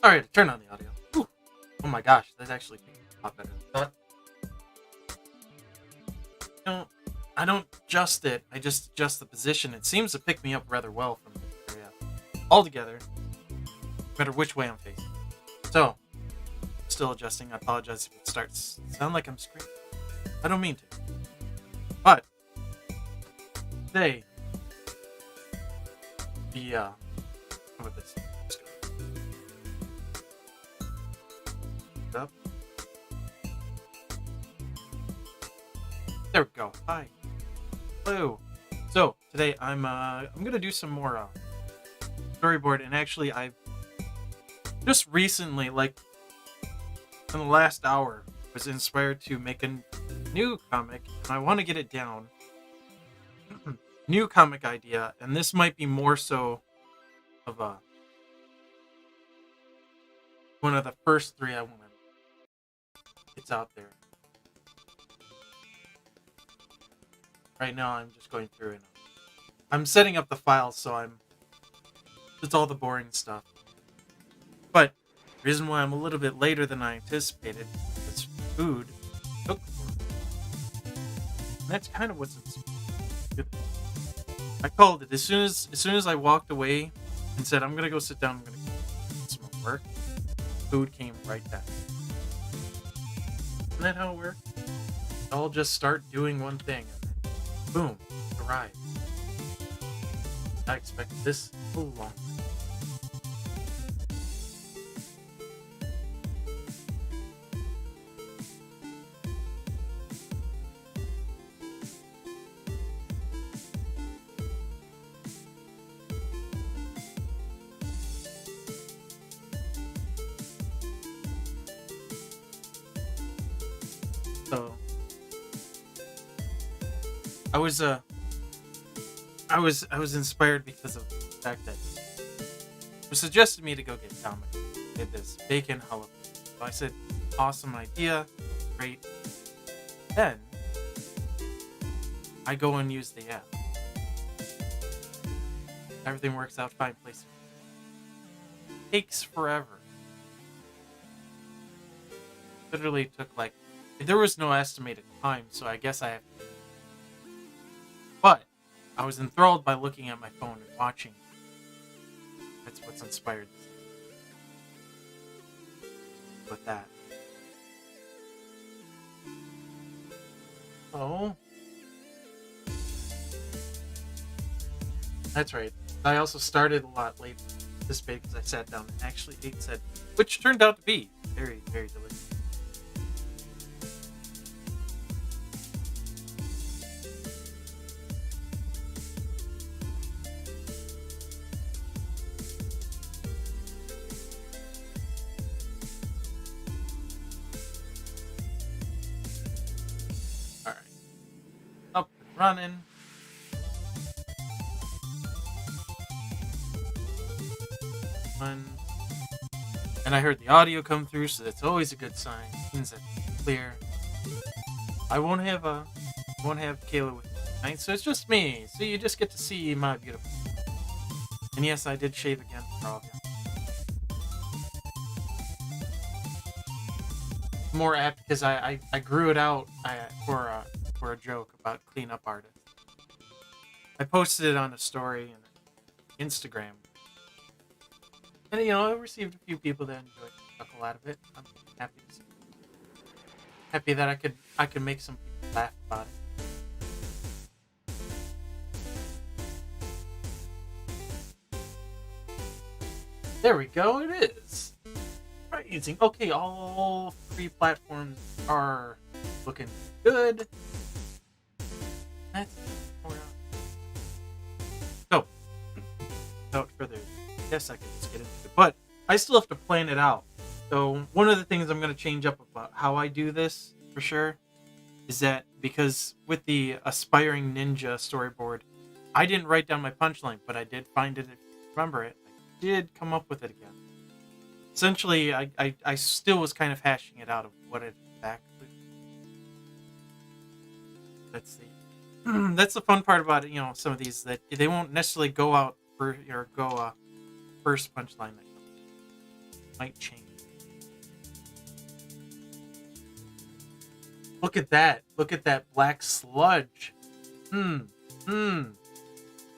Alright, turn on the audio. Whew. Oh my gosh, that's actually a lot better than I thought. I don't adjust it, I just adjust the position. It seems to pick me up rather well from this area altogether, no matter which way I'm facing. So, still adjusting. I apologize if it starts to sound like I'm screaming. I don't mean to. But, today, how about this? Let's go. Up. There we go. Hi. Hello. So today I'm gonna do some more storyboard, and actually I've just recently, like in the last hour, was inspired to make a new comic, and I want to get it down. New comic idea, and this might be more so of one of the first three I want to. It's out there. Right now, I'm just going through and I'm setting up the files, so it's all the boring stuff. But the reason why I'm a little bit later than I anticipated is food took for me. And that's kind of what's good. I called it as soon as I walked away and said I'm gonna go sit down. I'm gonna get some more work. Food came right back. Isn't that how it works? I'll just start doing one thing. Boom, arrived. I expected this a long. So I was inspired because of the fact that it was suggested me to go get comic. Get this bacon jalapeno. So I said, awesome idea, great. Then I go and use the app. Everything works out fine. Place takes forever. Literally took like, there was no estimated time, so I guess I have to. But I was enthralled by looking at my phone and watching. That's what's inspired with that. Oh. That's right. I also started a lot late this day because I sat down and actually ate said, which turned out to be very, very delicious. Up and running. And I heard the audio come through, so that's always a good sign. It means that it's clear. I won't have Kayla with me tonight, so it's just me. So you just get to see my beautiful. And yes, I did shave again for all of you. More apt because I grew it out for a joke about cleanup artists. I posted it on a story and Instagram, and I received a few people that enjoyed the chuckle out of it. I'm happy to see. Happy that I could make some people laugh about it. There we go. It is. Amazing. Okay, all three platforms are looking good. That's more on. So, without further ado, I guess I can just get into it. But I still have to plan it out. So one of the things I'm going to change up about how I do this, for sure, is that because with the Aspiring Ninja storyboard, I didn't write down my punchline, but I did find it, remember it. I did come up with it again. Essentially, I still was kind of hashing it out of what it exactly. Let's see. That's the fun part about it, some of these, that they won't necessarily go out for or go first punchline that comes. might change. Look at that. Look at that black sludge.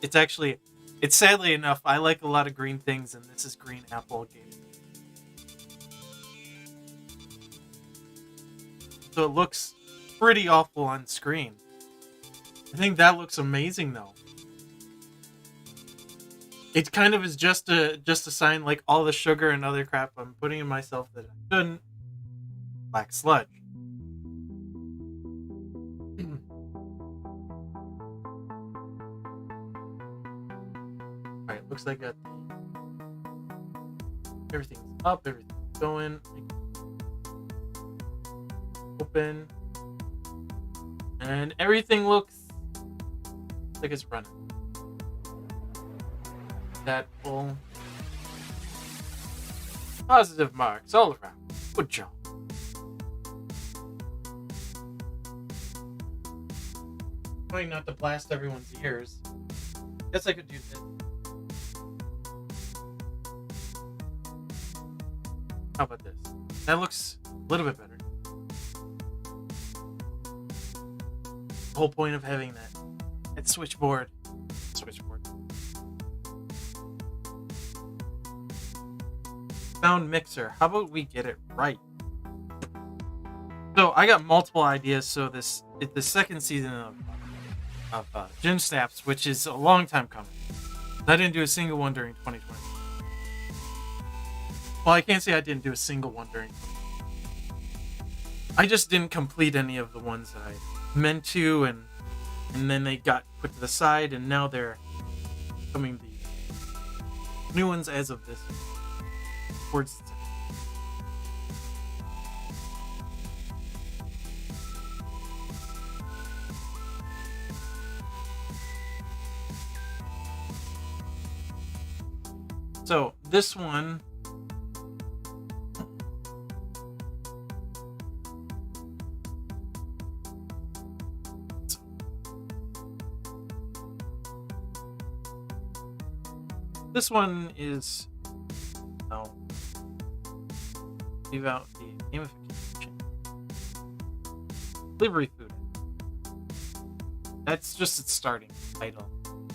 It's actually, it's sadly enough, I like a lot of green things, and this is green apple game. So it looks pretty awful on screen. I think that looks amazing though. It kind of is just a sign, like all the sugar and other crap I'm putting in myself that I shouldn't. Black sludge. Alright, looks like everything's up, everything's going. Open. And everything looks like it's running. That full. Positive marks all around. Good job. Trying not to blast everyone's ears. Guess I could do this. How about this? That looks a little bit better. The whole point of having that switchboard. Sound mixer. How about we get it right? So I got multiple ideas. So it's the second season of Ging Snaps, which is a long time coming. I didn't do a single one during 2020. Well, I can't say I didn't do a single one during. I just didn't complete any of the ones that I meant to, and then they got put to the side, and now they're coming the new ones as of this. Towards the so this one is leave out the gamification. Delivery food. That's just its starting title.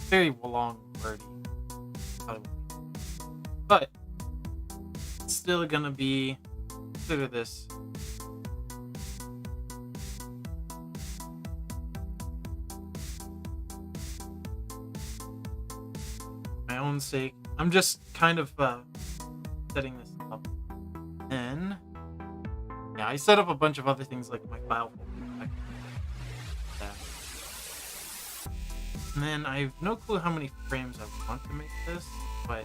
Very long wordy. But it's still gonna be, consider this. My own sake. I'm just kind of setting this up. And yeah, I set up a bunch of other things like my file folder. And then I have no clue how many frames I want to make this, but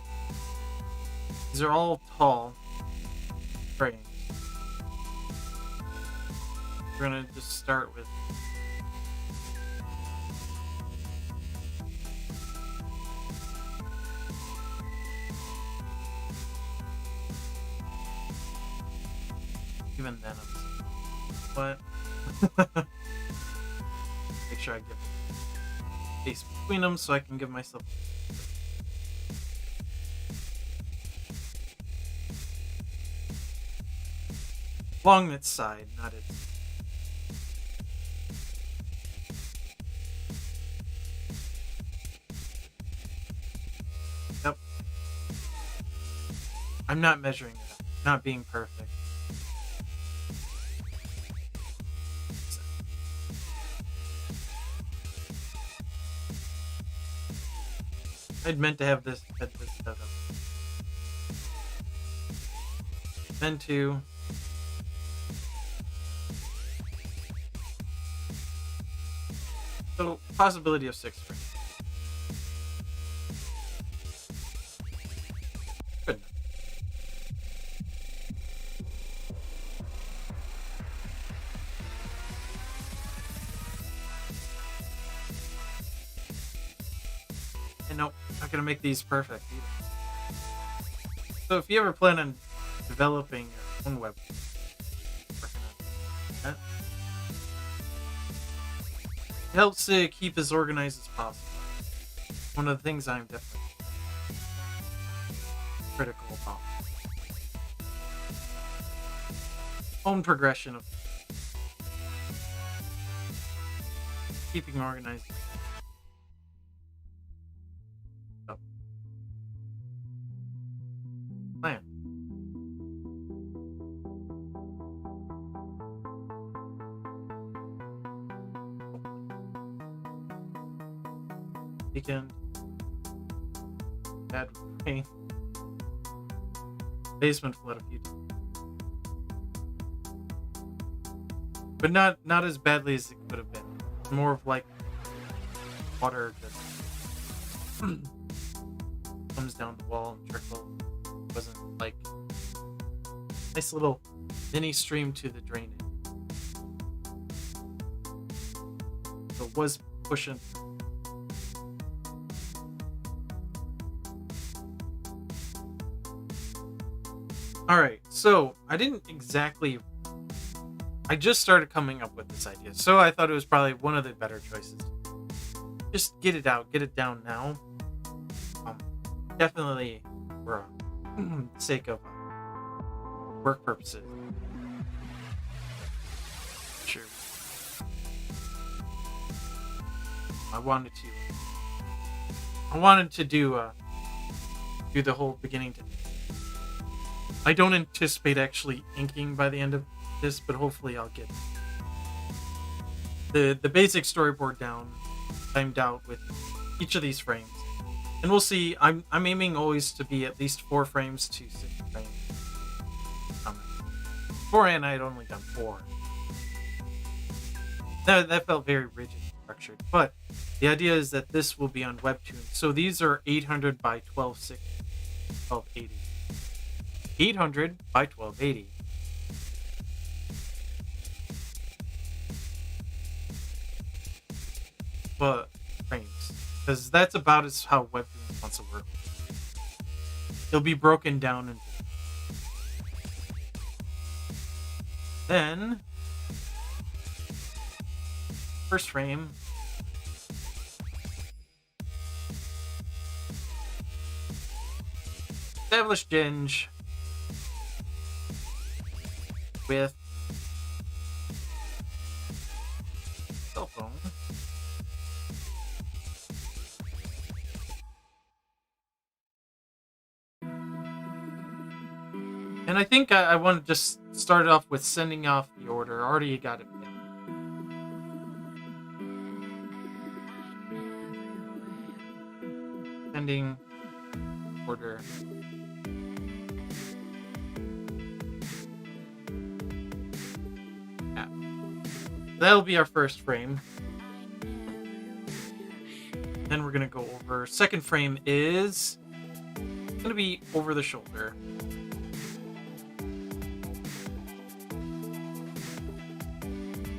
these are all tall frames. We're gonna just start with even then but make sure I get space between them so I can give myself along its side, not its. Yep. I'm not measuring it, not being perfect. I'd meant to have this set up. Meant to. So possibility of 6 frames. Good enough. And nope, not gonna make these perfect either. So if you ever plan on developing your own web, that it helps to keep as organized as possible. One of the things I'm definitely critical about. own progression of keeping organized. So, plan. Weekend. Bad rain. Basement flood a few times. But not as badly as it could have been. More of like water just comes down the wall and trickles. It wasn't like nice little mini stream to the drainage. So it was pushing. Alright, so I didn't exactly... I just started coming up with this idea, so I thought it was probably one of the better choices. Just get it out, get it down now. Definitely for the sake of work purposes. Sure. I wanted to do the whole beginning to... I don't anticipate actually inking by the end of this, but hopefully I'll get the basic storyboard down, timed out with each of these frames, and we'll see. I'm aiming always to be at least 4 frames to 6 frames. Beforehand, I had only done 4. That felt very rigid and structured, but the idea is that this will be on Webtoon. So these are 800 by 1280. 800 by 1280. But frames, because that's about as how Webtoon wants to work. It'll be broken down into. Then first frame. Establish Ginge with cell phone. And I think I want to just start off with sending off the order. I already got it picked. Sending order. Yeah. That'll be our first frame. Then we're going to go over. Second frame is going to be over the shoulder.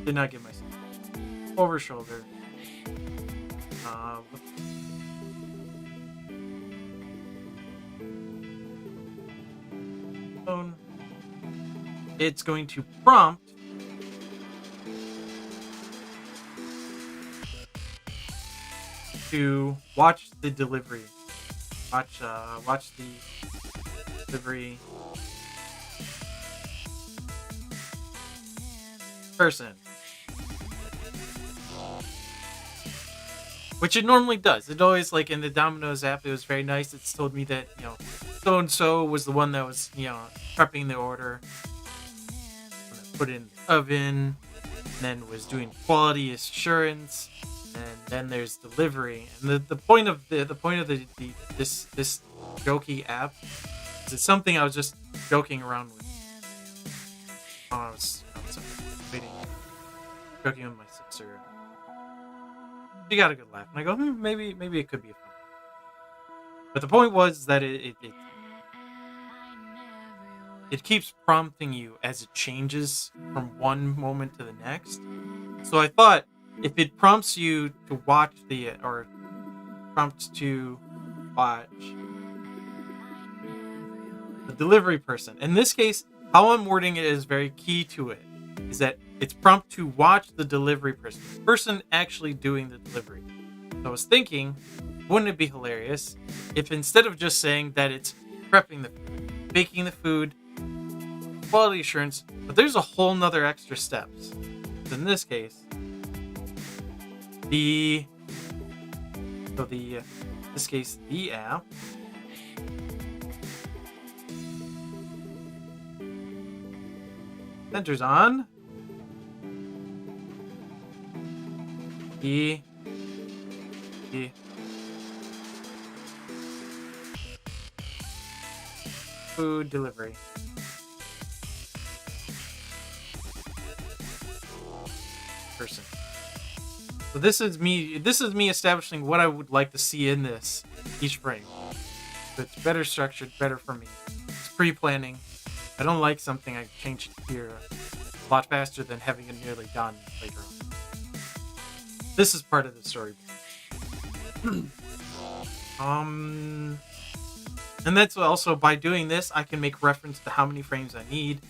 Did not give myself over shoulder. It's going to prompt to watch the delivery. Watch the delivery person. Which it normally does. It always, like in the Domino's app, it was very nice. It's told me that, so-and-so was the one that was, prepping the order. Put it in the oven. And then was doing quality assurance. And then there's delivery. And the point of this jokey app is it's something I was just joking around with. I was waiting. Joking with my sister. She got a good laugh, and I go, maybe it could be a fun. But the point was that it keeps prompting you as it changes from one moment to the next. So I thought if it prompts you to watch prompts to watch the delivery person. In this case, how I'm wording it is very key to it. Is that it's prompt to watch the delivery person. The person actually doing the delivery. So I was thinking, wouldn't it be hilarious if instead of just saying that it's prepping the food, baking the food, quality assurance, but there's a whole nother extra steps. In this case, the app centers on the food delivery person. So this is me establishing what I would like to see in this each frame. So it's better structured, better for me. It's pre-planning. I don't like something I change it here a lot faster than having it nearly done later on. This is part of the story. And that's also, by doing this, I can make reference to how many frames I need,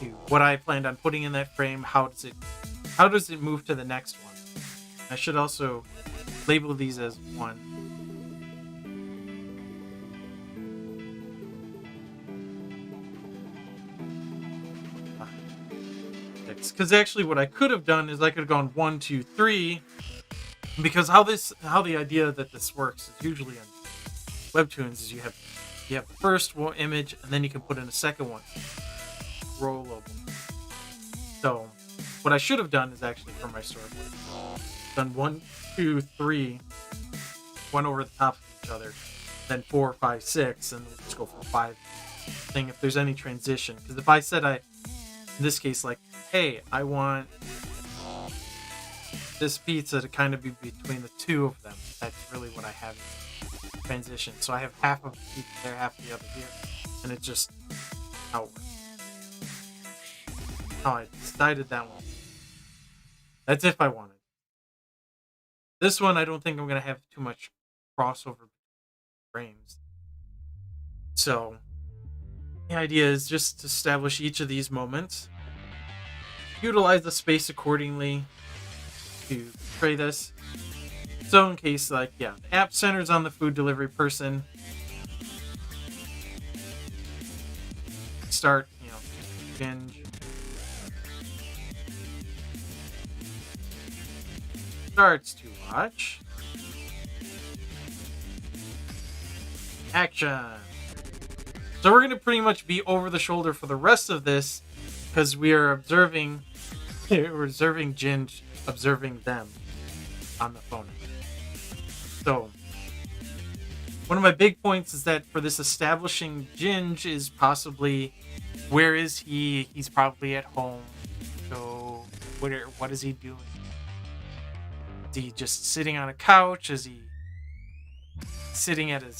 to what I planned on putting in that frame, how does it move to the next one. I should also label these as one. Because actually what I could have done is I could have gone 1, 2, 3, because how the idea that this works is usually on webtoons is you have the first image and then you can put in a second one, rollable. So what I should have done is actually, for my storyboard, done 1, 2, 3, one over the top of each other, then 4, 5, 6, and we'll just go for 5 thing if there's any transition. Because if I said in this case, like, hey, I want this pizza to kind of be between the two of them, that's really what I have in transition. So I have half of the pizza there, half of the other here, and it's just how it works. How I decided that one. That's if I wanted. This one, I don't think I'm going to have too much crossover frames. So the idea is just to establish each of these moments, utilize the space accordingly to portray this. So in case, like, the app centers on the food delivery person. Start, binge. Starts to watch. Action. So we're going to pretty much be over the shoulder for the rest of this, because we're observing Ginge observing them on the phone. So one of my big points is that for this establishing Ginge is possibly, where is he? He's probably at home. So what is he doing? Is he just sitting on a couch? Is he sitting at a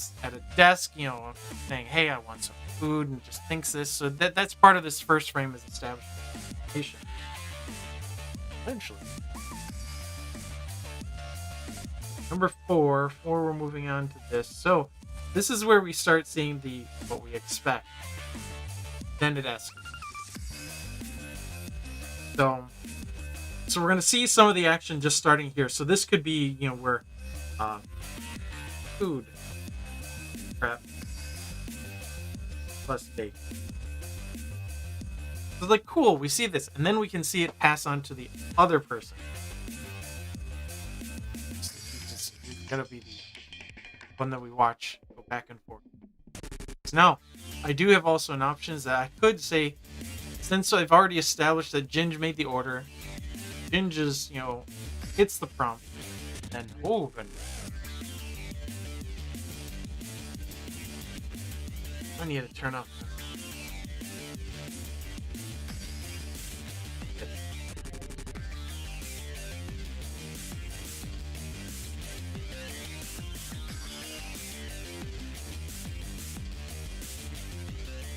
desk, saying, hey, I want some food, and just thinks this? So that's part of this first frame, is establishing. Eventually. Number 4, we're moving on to this. So this is where we start seeing what we expect. Then it escalates. So we're going to see some of the action just starting here. So this could be, where food prep plus bake. So like, cool, we see this, and then we can see it pass on to the other person. It's gotta be the one that we watch go back and forth. So now, I do have also an option that I could say, since I've already established that Ginge made the order, Ginge is, hits the prompt, and open. I need to turn off.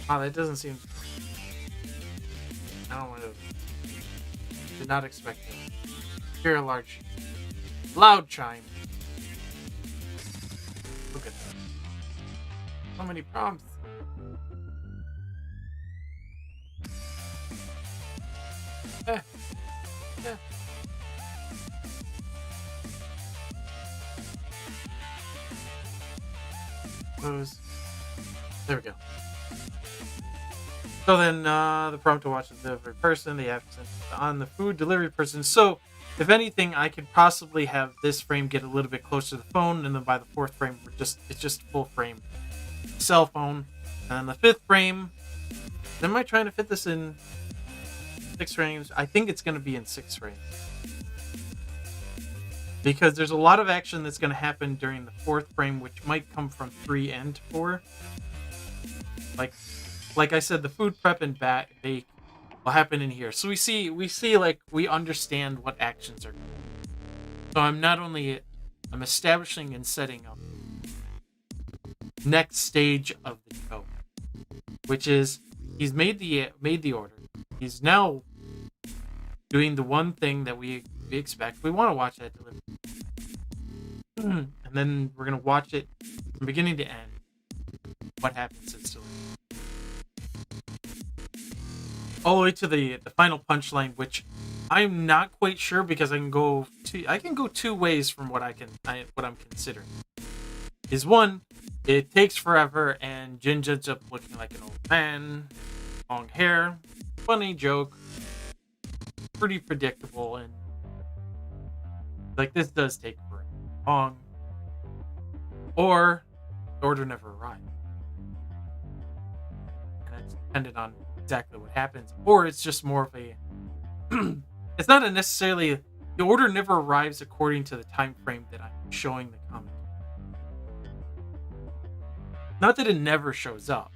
Wow, that doesn't seem. I don't want to. Did not expect to hear a loud chime. Look at that. So many prompts. Eh. Close. There we go. So then the prompt to watch the delivery person, the accent on the food delivery person. So if anything, I could possibly have this frame get a little bit closer to the phone, and then by the fourth frame, it's just full frame cell phone. And then the fifth frame, am I trying to fit this in 6 frames? I think it's going to be in 6 frames. Because there's a lot of action that's going to happen during the fourth frame, which might come from 3 and 4. Like I said, the food prep and bake will happen in here. So we see like we understand what actions are going. So I'm establishing and setting up next stage of the show, which is he's made the order. He's now doing the one thing that we expect. We want to watch that delivery. And then we're going to watch it from beginning to end. What happens since delivery. All the way to the final punchline, which I'm not quite sure because I can go 2 ways from what I'm considering. Is one, it takes forever and Ginge ends up looking like an old man, long hair, funny joke, pretty predictable, and like this does take forever long. Or the order never arrived. And it's dependent on exactly what happens, or it's just more of a it's not necessarily the order never arrives according to the time frame that I'm showing the comic. Not that it never shows up,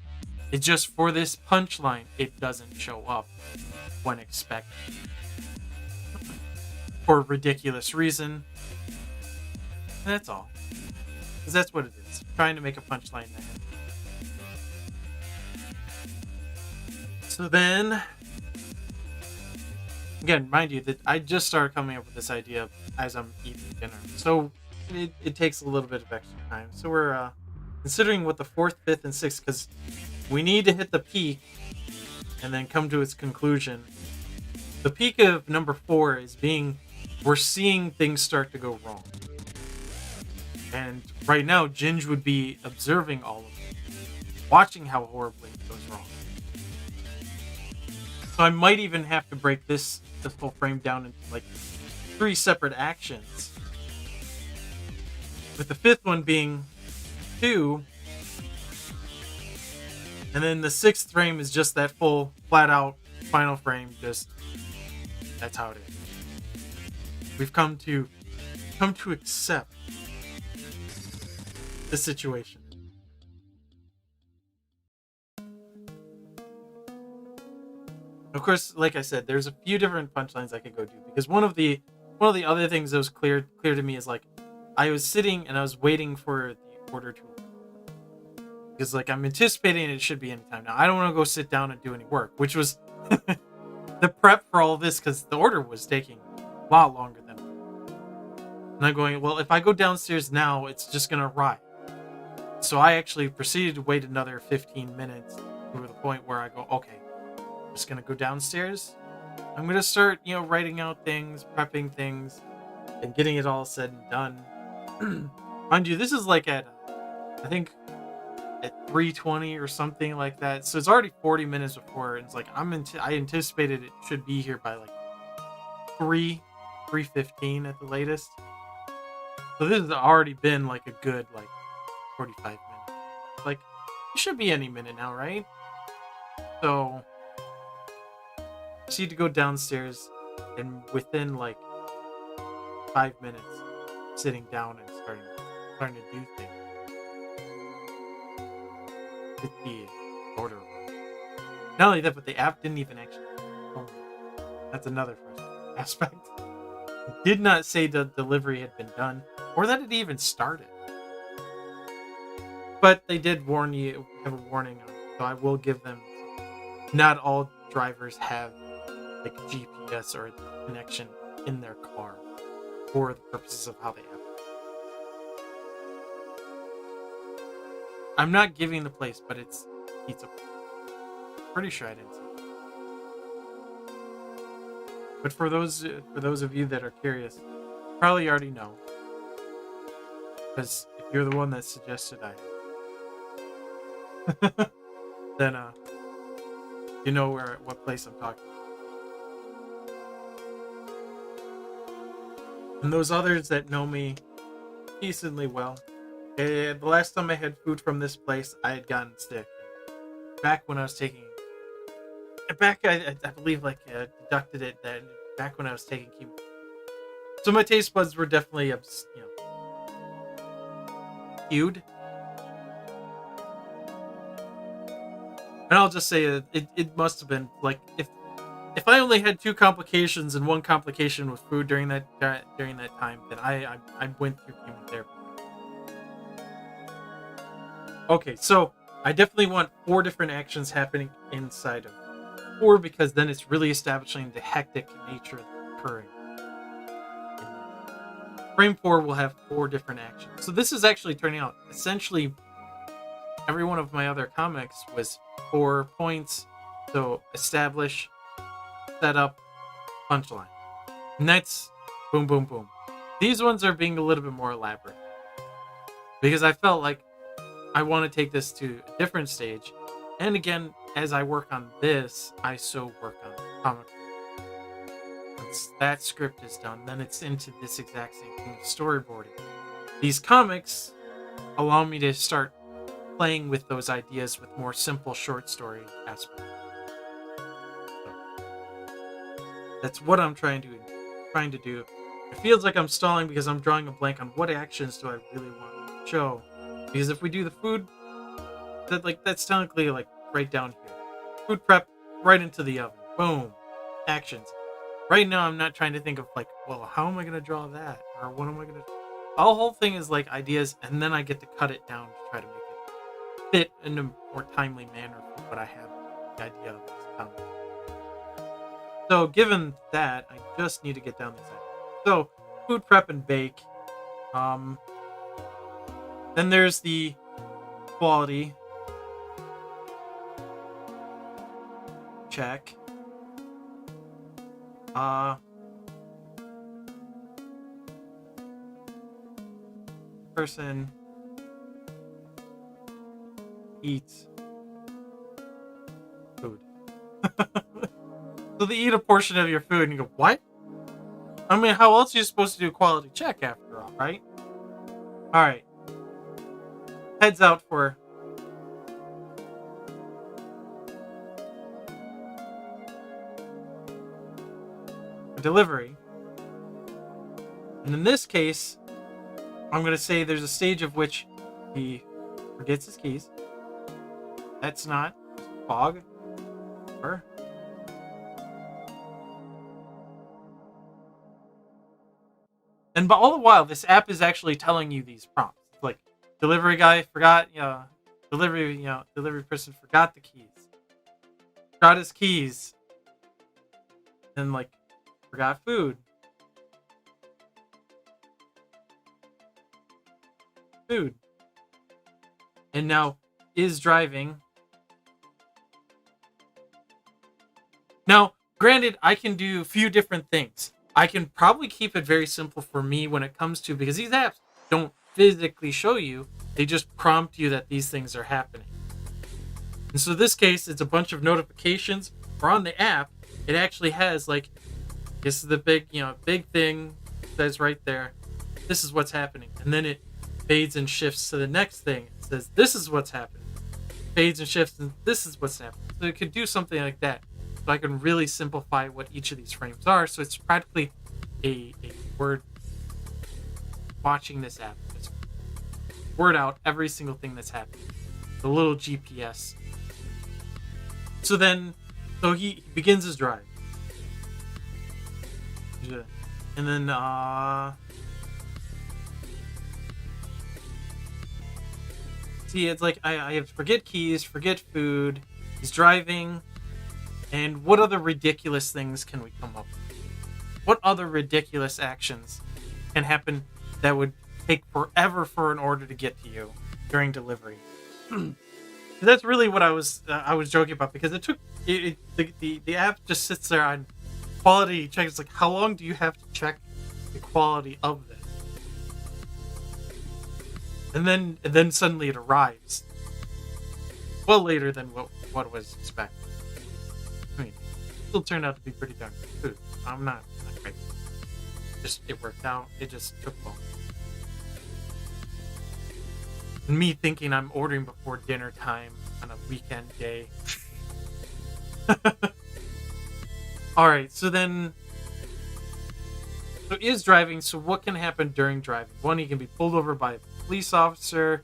it's just for this punchline it doesn't show up when expected for a ridiculous reason, and that's all, because that's what it is, trying to make a punchline that happens. So then, again, mind you that I just started coming up with this idea as I'm eating dinner. So it takes a little bit of extra time. So we're considering what the 4th, 5th, and 6th, because we need to hit the peak and then come to its conclusion. The peak of number 4 is we're seeing things start to go wrong. And right now, Ginge would be observing all of it, watching how horribly it goes wrong. So I might even have to break this full frame down into like 3 separate actions. With the 5th one being 2. And then the 6th frame is just that full, flat out final frame. Just that's how it is. We've come to accept the situation. Of course, like I said, there's a few different punchlines I could go do, because one of the other things that was clear to me is like I was sitting and I was waiting for the order to, because like I'm anticipating it should be any time now. I don't want to go sit down and do any work, which was the prep for all of this, because the order was taking a lot longer than. And I'm going, well, if I go downstairs now, it's just gonna arrive. So I actually proceeded to wait another 15 minutes to the point where I go, okay, I'm just gonna go downstairs. I'm gonna start, writing out things, prepping things, and getting it all said and done. Mind you, this is like I think at 3:20 or something like that. So it's already 40 minutes before, and it's like I anticipated it should be here by like 3:15 at the latest. So this has already been like a good 45 minutes. Like it should be any minute now, right? So proceed to go downstairs, and within 5 minutes, sitting down and starting to do things. With the order. Not only that, but the app didn't even actually. That's another frustrating aspect. It did not say the delivery had been done, or that it even started. But they did have a warning on it, so I will give them. Not all drivers have GPS or connection in their car for the purposes of how they have it. I'm not giving the place, but it's pizza. Pretty sure I didn't say it. But for those of you that are curious, probably already know, because if you're the one that suggested I then You know what place I'm talking about. And those others that know me decently well, the last time I had food from this place, I had gotten sick. Back when I was taking, I believe deducted it that back when I was taking chemo. So my taste buds were definitely, skewed. And I'll just say it must have been like if I only had 2 complications and 1 complication with food during that time, then I went through chemotherapy. Okay, so I definitely want 4 different actions happening inside of 4 because then it's really establishing the hectic nature of the occurring. Frame 4 will have 4 different actions. So this is actually turning out essentially every one of my other comics was 4 points. So establish, set up, punchline. And that's boom, boom, boom. These ones are being a little bit more elaborate because I felt like I want to take this to a different stage. And again, as I work on this, I so work on the comic. Once that script is done, then it's into this exact same thing of storyboarding. These comics allow me to start playing with those ideas with more simple short story aspects. So that's what I'm trying to do. It feels like I'm stalling because I'm drawing a blank on what actions do I really want to show. Because if we do the food, that's technically right down here. Food prep, right into the oven. Boom. Actions. Right now, I'm not trying to think of how am I going to draw that? Or what am I going to... The whole thing is ideas, and then I get to cut it down to try to make it fit in a more timely manner for what I have the idea of this comic. So given that, I just need to get down these items. So, food prep and bake. Then there's the quality. Check. Person eats food. So they eat a portion of your food and you go, what? I mean, how else are you supposed to do a quality check after all, right? Alright. Heads out for delivery. And in this case, I'm going to say there's a stage of which he forgets his keys. That's not fog. Or and but all the while, this app is actually telling you these prompts. Like, delivery guy forgot, delivery person forgot the keys. Forgot his keys. And, forgot food. Food. And now is driving. Now, granted, I can do a few different things. I can probably keep it very simple for me when it comes to, because these apps don't physically show you, they just prompt you that these things are happening. And so in this case, it's a bunch of notifications, or on the app, it actually has this is the big thing, it says right there, this is what's happening. And then it fades and shifts to the next thing. It says, this is what's happening. Fades and shifts, and this is what's happening. So it could do something like that. So I can really simplify what each of these frames are. So it's practically a word watching this app. Just word out every single thing that's happening. The little GPS. So he begins his drive. And then see, it's I have to forget keys, forget food. He's driving. And what other ridiculous things can we come up with? What other ridiculous actions can happen that would take forever for an order to get to you during delivery? That's really what I was joking about, because it took the app just sits there on quality check. It's how long do you have to check the quality of this? And then suddenly it arrives. Well later than what was expected. I mean, still turned out to be pretty darn good food. I'm not crazy. Just it worked out. It just took long. And me thinking I'm ordering before dinner time on a weekend day. All right, so then. So is driving. So what can happen during driving? One, you can be pulled over by a police officer.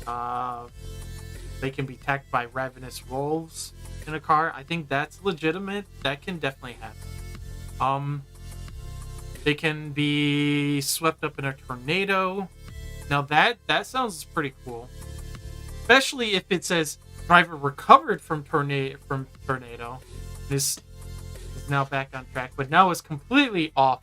They can be attacked by ravenous wolves in a car. I think that's legitimate. That can definitely happen. They can be swept up in a tornado. Now that sounds pretty cool, especially if it says driver recovered from tornado and is now back on track, but now is completely off.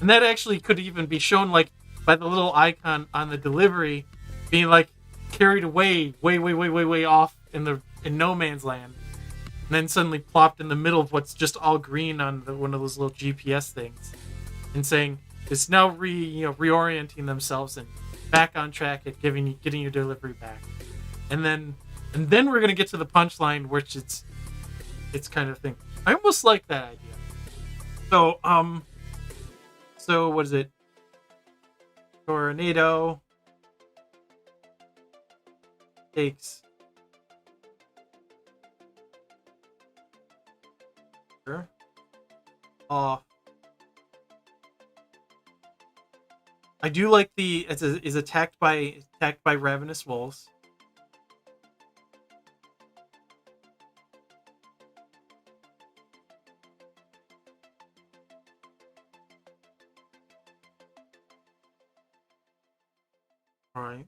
And that actually could even be shown like by the little icon on the delivery being like carried away way off in no man's land, and then suddenly plopped in the middle of what's just all green on one of those little GPS things, and saying it's now reorienting themselves and back on track at getting your delivery back. And then we're gonna get to the punchline, which it's kind of thing. I almost like that idea. So what is it? Tornado takes off. I do like is attacked by ravenous wolves. All right.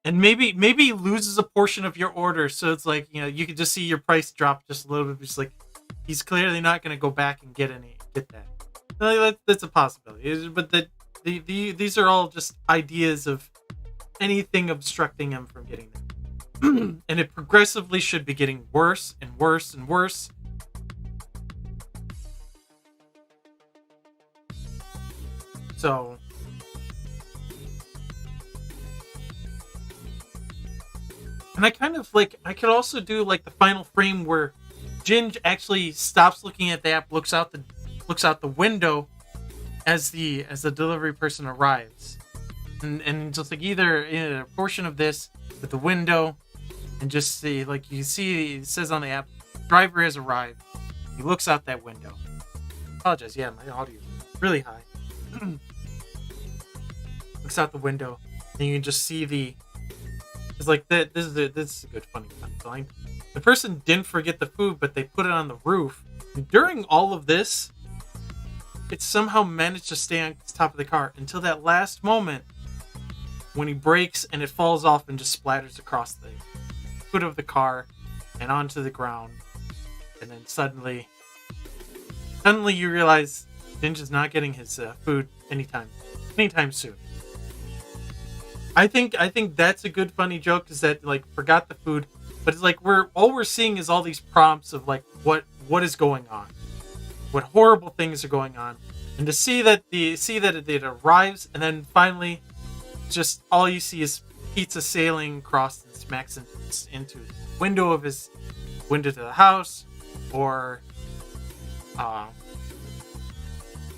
And maybe loses a portion of your order, so it's like, you can just see your price drop just a little bit. Just like he's clearly not going to go back and get that. That's a possibility. But these are all just ideas of anything obstructing him from getting there, and it progressively should be getting worse and worse and worse. So. And I kind of I could also do like the final frame where Ginge actually stops looking at the app, looks out the window as the delivery person arrives, and just like either in a portion of this with the window, and just see like you see it says on the app, driver has arrived. He looks out that window. Apologize, yeah, my audio is really high. Looks out the window, and you can just see it's like that. This is a good funny line. The person didn't forget the food, but they put it on the roof. And during all of this, it somehow managed to stay on top of the car until that last moment when he brakes and it falls off and just splatters across the hood of the car and onto the ground. And then suddenly you realize Ninja's not getting his food anytime soon. I think that's a good funny joke, is that like forgot the food, but it's like we're seeing is all these prompts of like what is going on, what horrible things are going on, and to see that it arrives, and then finally just all you see is pizza sailing across and smacks into the window to the house, or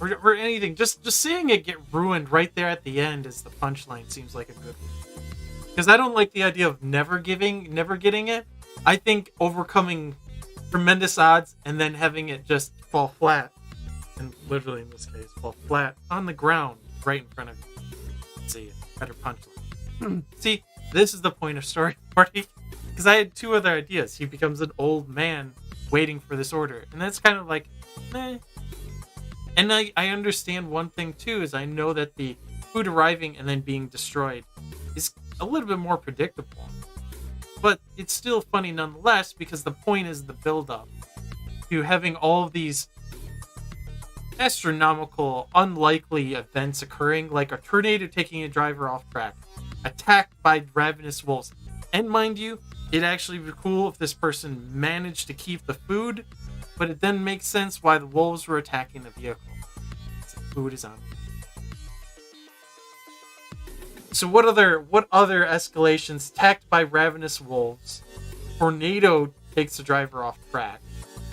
anything. Just seeing it get ruined right there at the end as the punchline seems like a good one. Because I don't like the idea of never getting it. I think overcoming tremendous odds and then having it just fall flat, and literally in this case fall flat on the ground right in front of you. See, better punchline. See, this is the point of storyboarding. Because I had two other ideas. He becomes an old man waiting for this order, and that's kind of like, meh. And I understand one thing too, is I know that the food arriving and then being destroyed is a little bit more predictable. But it's still funny nonetheless, because the point is the build-up to having all of these astronomical, unlikely events occurring, like a tornado taking a driver off track, attacked by ravenous wolves. And mind you, it'd actually be cool if this person managed to keep the food, but it then makes sense why the wolves were attacking the vehicle. The food is on. So what other escalations? Attacked by ravenous wolves. Tornado takes the driver off track.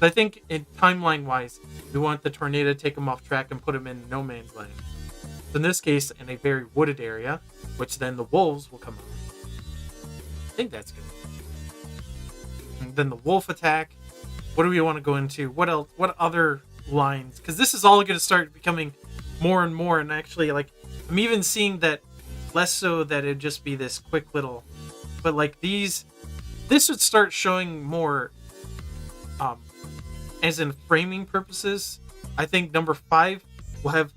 I think in timeline-wise, we want the tornado to take him off track and put him in no man's land. So in this case, in a very wooded area, which then the wolves will come out. I think that's good. And then the wolf attack. What do we want to go into? What else? What other lines? Because this is all going to start becoming more and more. And actually, like, I'm even seeing that less so that it'd just be this quick little, but like this would start showing more, as in framing purposes. I think number 5 will have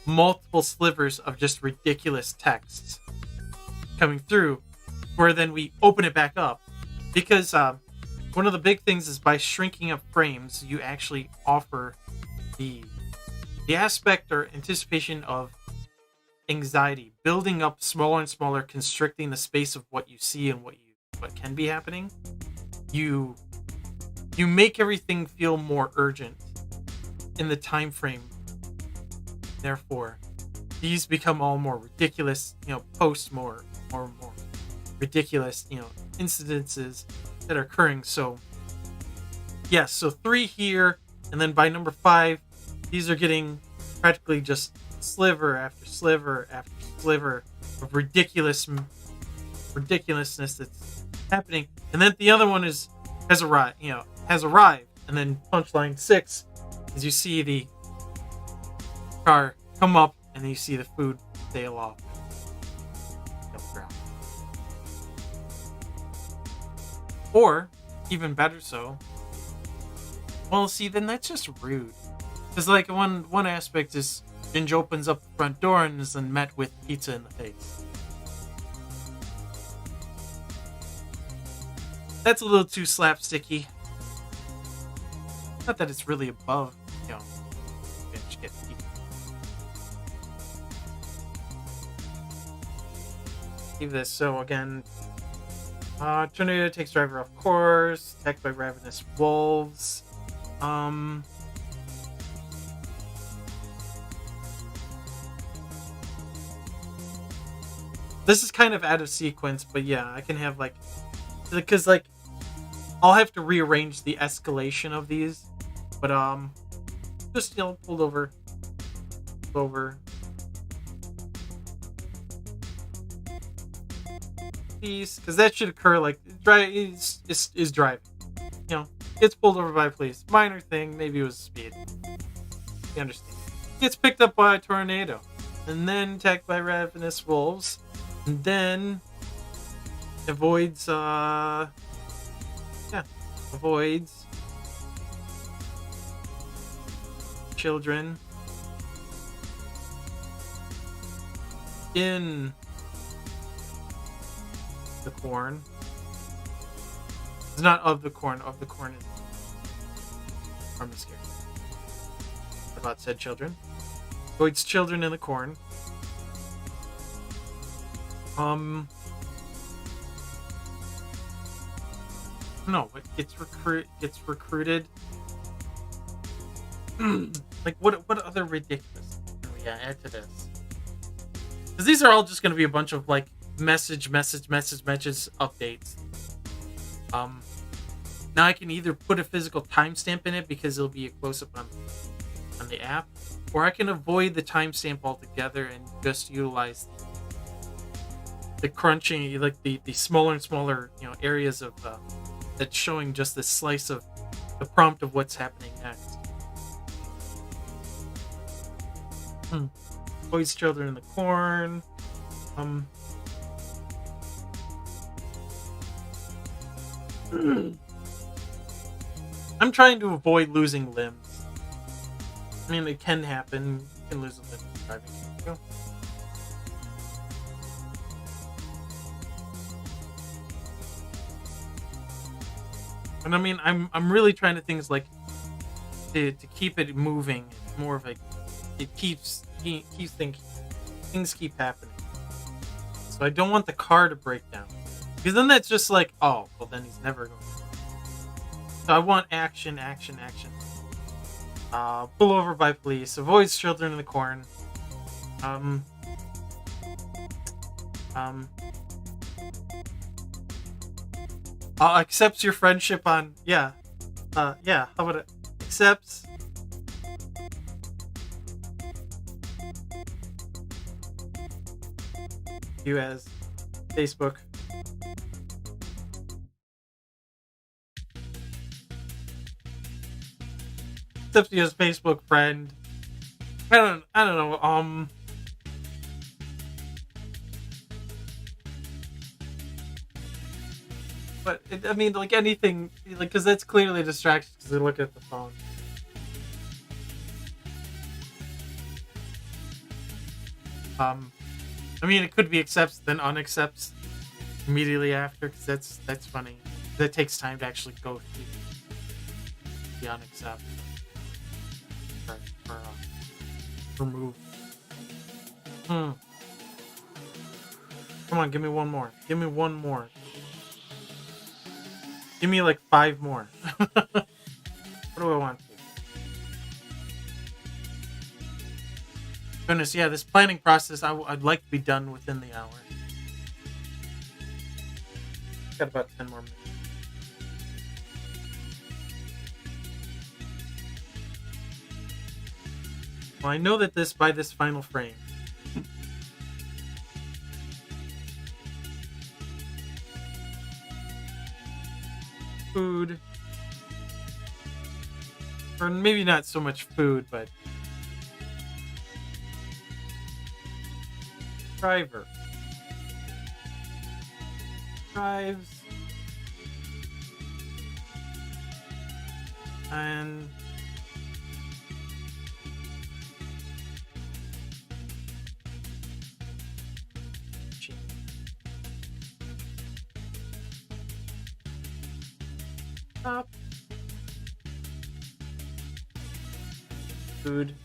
multiple slivers of just ridiculous texts coming through, where then we open it back up, because one of the big things is by shrinking up frames, you actually offer the aspect or anticipation of anxiety, building up smaller and smaller, constricting the space of what you see and what can be happening. You make everything feel more urgent in the time frame. Therefore, these become all more ridiculous, post more ridiculous, incidences that are occurring. So yes, so 3 here, and then by number 5, these are getting practically just sliver after sliver after sliver of ridiculousness that's happening. And then the other one has arrived, and then punchline 6 is you see the car come up and then you see the food sail off. Or, even better so, well, see, then that's just rude. Because, like, one aspect is Ginge opens up the front door and is then met with pizza in the face. That's a little too slapsticky. Not that it's really above, Ginge gets pizza. Leave this, so again, tornado takes driver off course, attacked by ravenous wolves. This is kind of out of sequence, but yeah, I can have because I'll have to rearrange the escalation of these, but just pulled over, police, because that should occur is driving, gets pulled over by police, minor thing, maybe it was speed, you understand, gets picked up by a tornado, and then attacked by ravenous wolves, and then avoids children in the corn. It's not of the corn. Of the corn is from the scare. About said children. Avoids children in the corn. No, but it's recruited. Like what other ridiculous can we add to this? Because these are all just going to be a bunch of message updates. Now I can either put a physical timestamp in it because it'll be a close-up on the app, or I can avoid the timestamp altogether and just utilize the crunching, the smaller and smaller areas of that's showing just this slice of the prompt of what's happening next. Boys, children in the corn. I'm trying to avoid losing limbs. I mean, it can happen. You can lose a limb driving. And I mean, I'm really trying to things to keep it moving. More of it keeps things keep happening. So I don't want the car to break down, because then that's just oh, well then he's never going to. So I want action. Pull over by police, avoids children in the corn. Accepts your friendship on, yeah. Yeah, how about it? Accepts. You as Facebook. Accepts you as Facebook friend. I don't know. But I mean, like anything, like because that's clearly a distraction because they look at the phone. I mean, it could be accepts then unaccepts immediately after because that's funny. That takes time to actually go through the unaccept for remove. Come on, give me one more. Give me one more. Give me like 5 more. What do I want to? Goodness, yeah, this planning process, I'd like to be done within the hour. Got about 10 more minutes. Well, I know that by this final frame. Food. Or maybe not so much food, but driver. Drives. And stop. Food.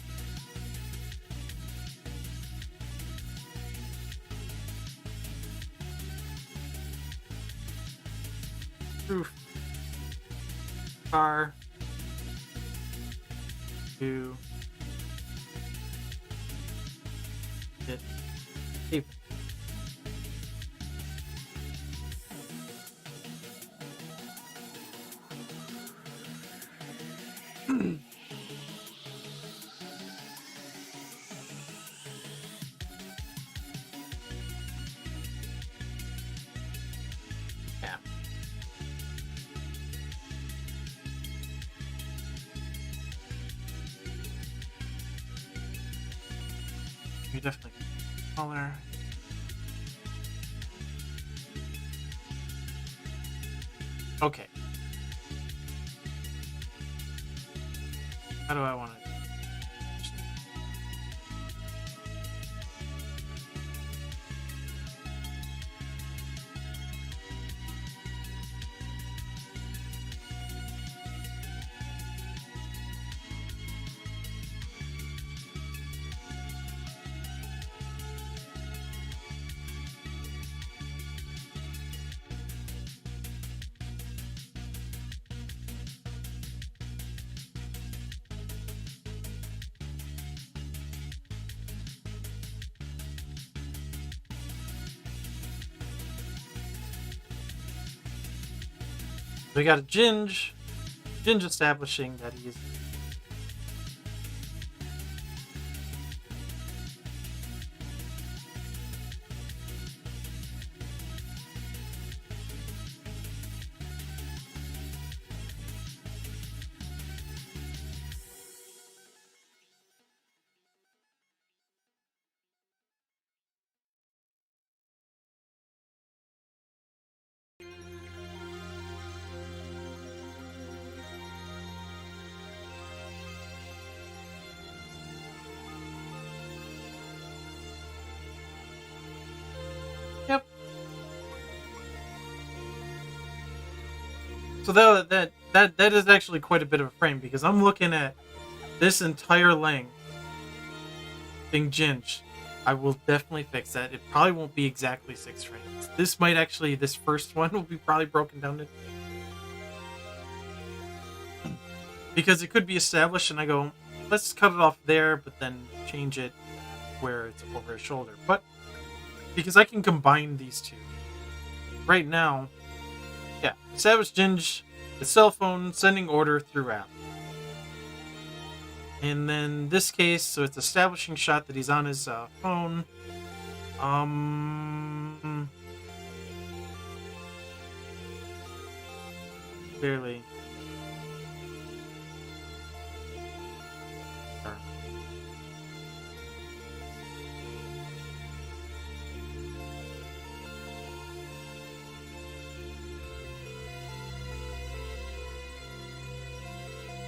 Roof. Car. 2. Hit. Tape. Yeah. You definitely color. Okay. How do I want to? We got a Ginge establishing that he's yep. So that is actually quite a bit of a frame because I'm looking at this entire length being ginged. I will definitely fix that. It probably won't be exactly 6 frames. This first one will be probably broken down to because it could be established and I go, let's cut it off there, but then change it where it's over his shoulder. But because I can combine these two right now, yeah, established Ginge the cell phone sending order through app. And then this case, so it's establishing shot that he's on his phone. Clearly.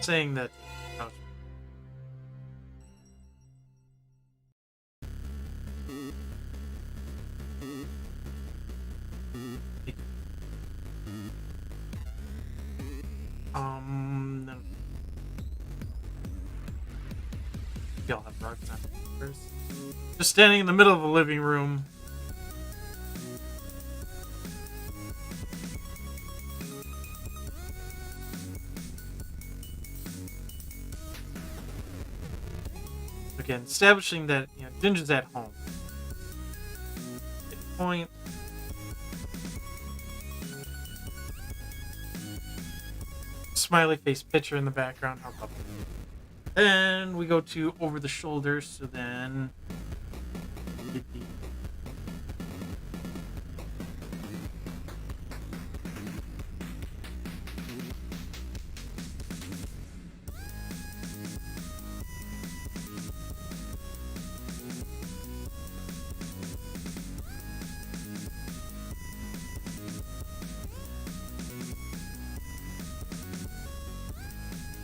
Saying that. Oh. No. Y'all have rugs on first. Just standing in the middle of the living room. Again, establishing that Ginger's at home. Good point. Smiley face picture in the background. How about that? Then we go to over the shoulder. So then,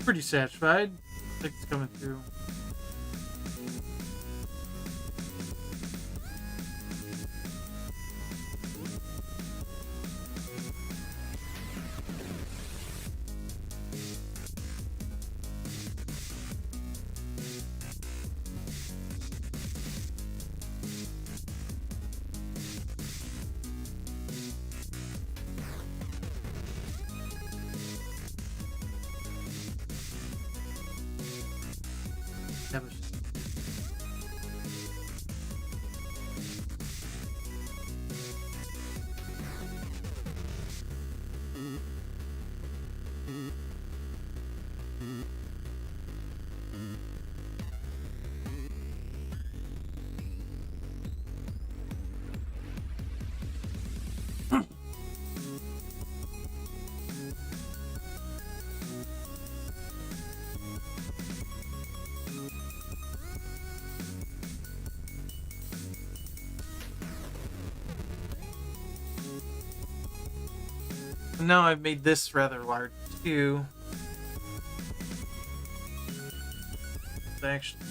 pretty satisfied. Like it's coming through. Now I've made this rather large too. Actually,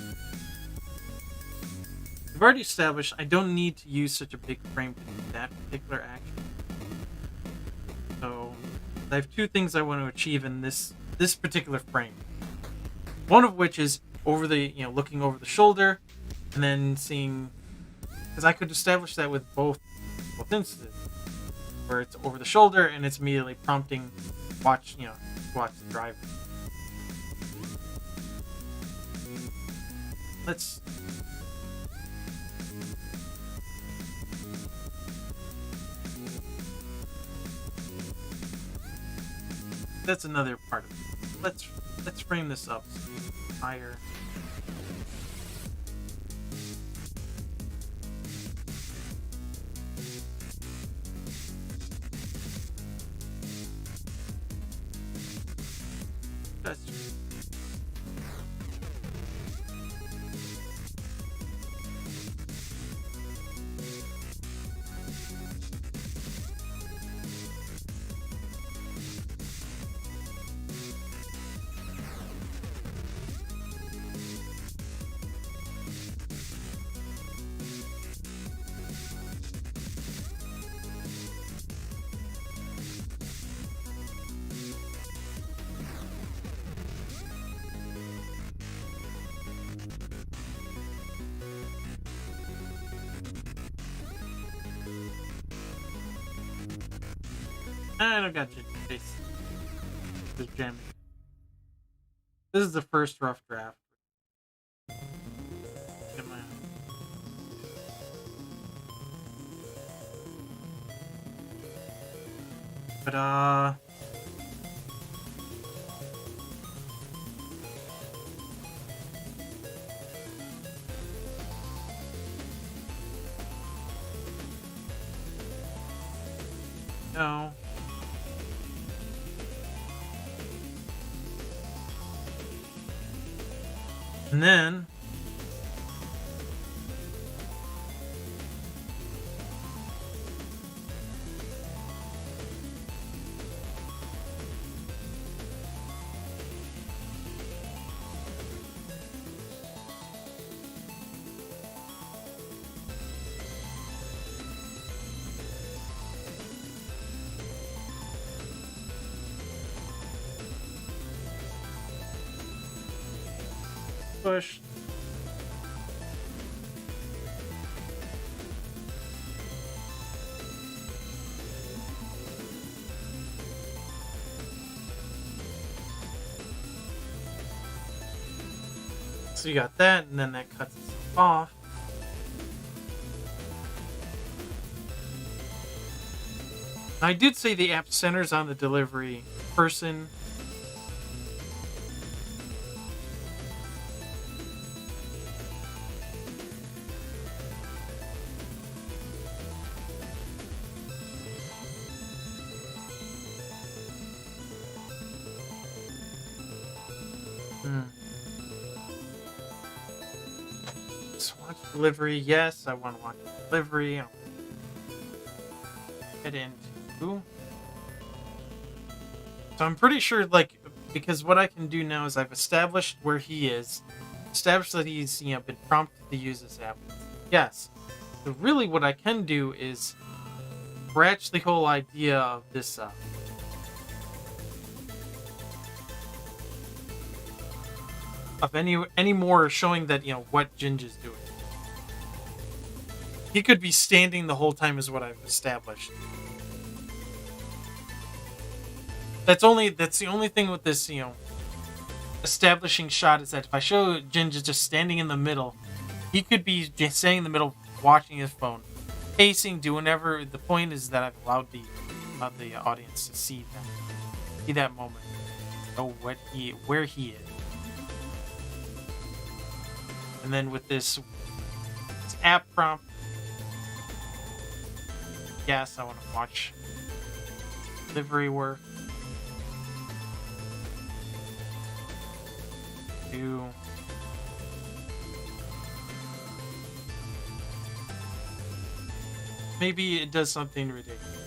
I've already established I don't need to use such a big frame to do that particular action. So I have two things I want to achieve in this particular frame. One of which is over the looking over the shoulder, and then seeing, because I could establish that with both instances, where it's over the shoulder and it's immediately prompting watch the driver. That's another part of it. Let's frame this up higher. I don't got you. Just jamming. This is the first rough draft. But No. And then push. So you got that, and then that cuts itself off. I did say the app centers on the delivery person. Just watch delivery. Yes, I want to watch delivery. I'll head into. So I'm pretty sure, like, because what I can do now is I've established where he is, established that he's been prompted to use this app. Yes. So really, what I can do is scratch the whole idea of this. Of any more showing that what Ginge is doing. He could be standing the whole time, is what I've established. That's the only thing with this establishing shot, is that if I show Ginge is just standing in the middle, he could be just standing in the middle watching his phone, pacing, doing whatever. The point is that I've allowed the audience to see that moment, know where he is. And then with this app prompt, yes, I want to watch delivery work. Maybe it does something ridiculous.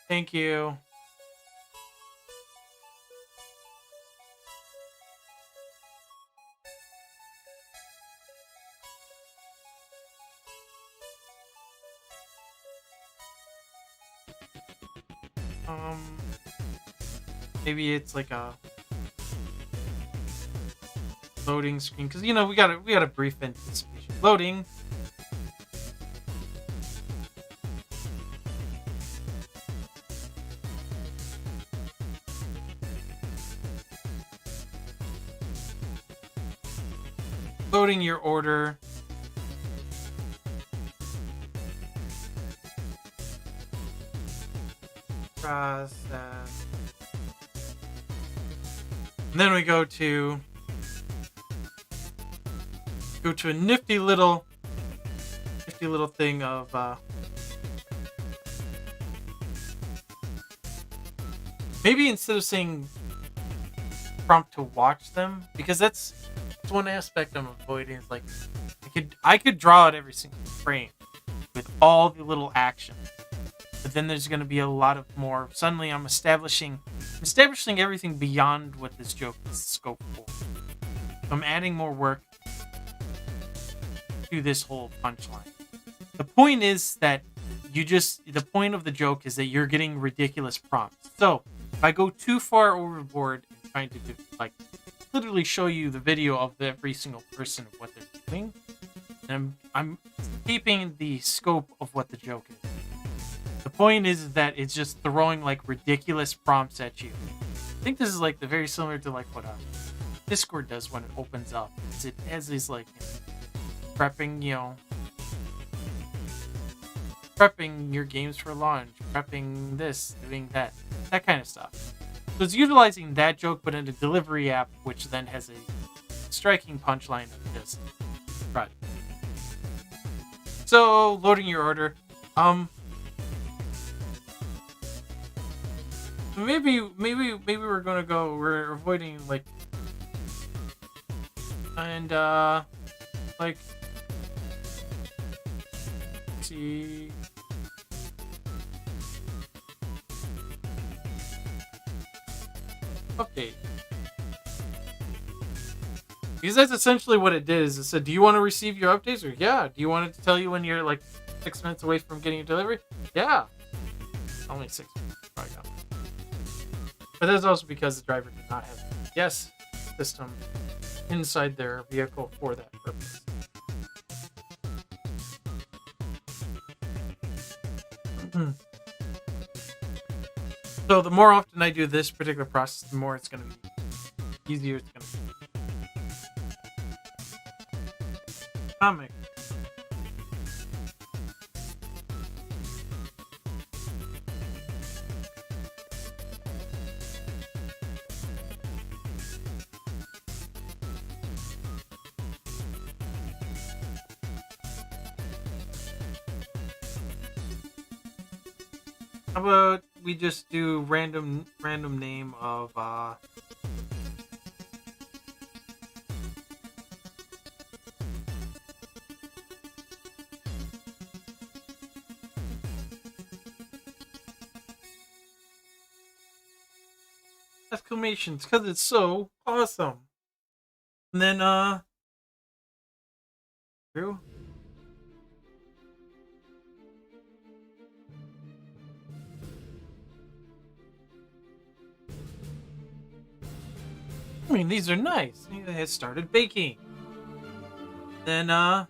Thank you. Maybe it's like a loading screen, because we got a brief anticipation. Loading. Loading your order. Process. And then we go to a nifty little thing of maybe instead of saying prompt to watch them, because that's one aspect I'm avoiding, is like I could draw out every single frame with all the little actions, but then there's going to be a lot of more. Suddenly I'm establishing everything beyond what this joke is scope for. I'm adding more work to this whole punchline. The point is that the point of the joke is that you're getting ridiculous prompts. So if I go too far overboard and trying to literally show you the video of every single person of what they're doing, and I'm keeping the scope of what the joke is. The point is that it's just throwing ridiculous prompts at you. I think this is very similar to what Discord does when it opens up. It has these prepping, prepping your games for launch, prepping this, doing that kind of stuff. So it's utilizing that joke, but in a delivery app, which then has a striking punchline of this project. So loading your order. Maybe we're gonna go. We're avoiding like, and like, let's see. Update. Because that's essentially what it did. Is it said, "Do you want to receive your updates?" Or yeah. Do you want it to tell you when you're like 6 minutes away from getting your delivery? Yeah. Only 6 minutes. Probably not. But that's also because the driver did not have a GPS system inside their vehicle for that purpose. So the more often I do this particular process, the more it's going to be easier it's going to be. Comic. How about we just do random name of exclamations, because it's so awesome. And then Drew. I mean, these are nice. They had started baking. Then now,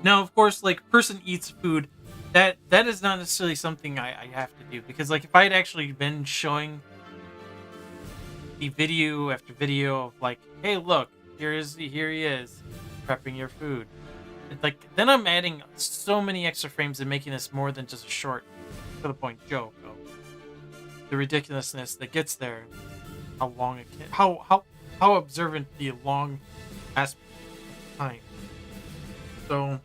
of course, like, person eats food. That is not necessarily something I have to do, because like if I had actually been showing the video after video of like, hey, look, here he is prepping your food. It's like, then I'm adding so many extra frames and making this more than just a short, to the point joke of the ridiculousness that gets there, how long it can, how observant the long aspect of time. So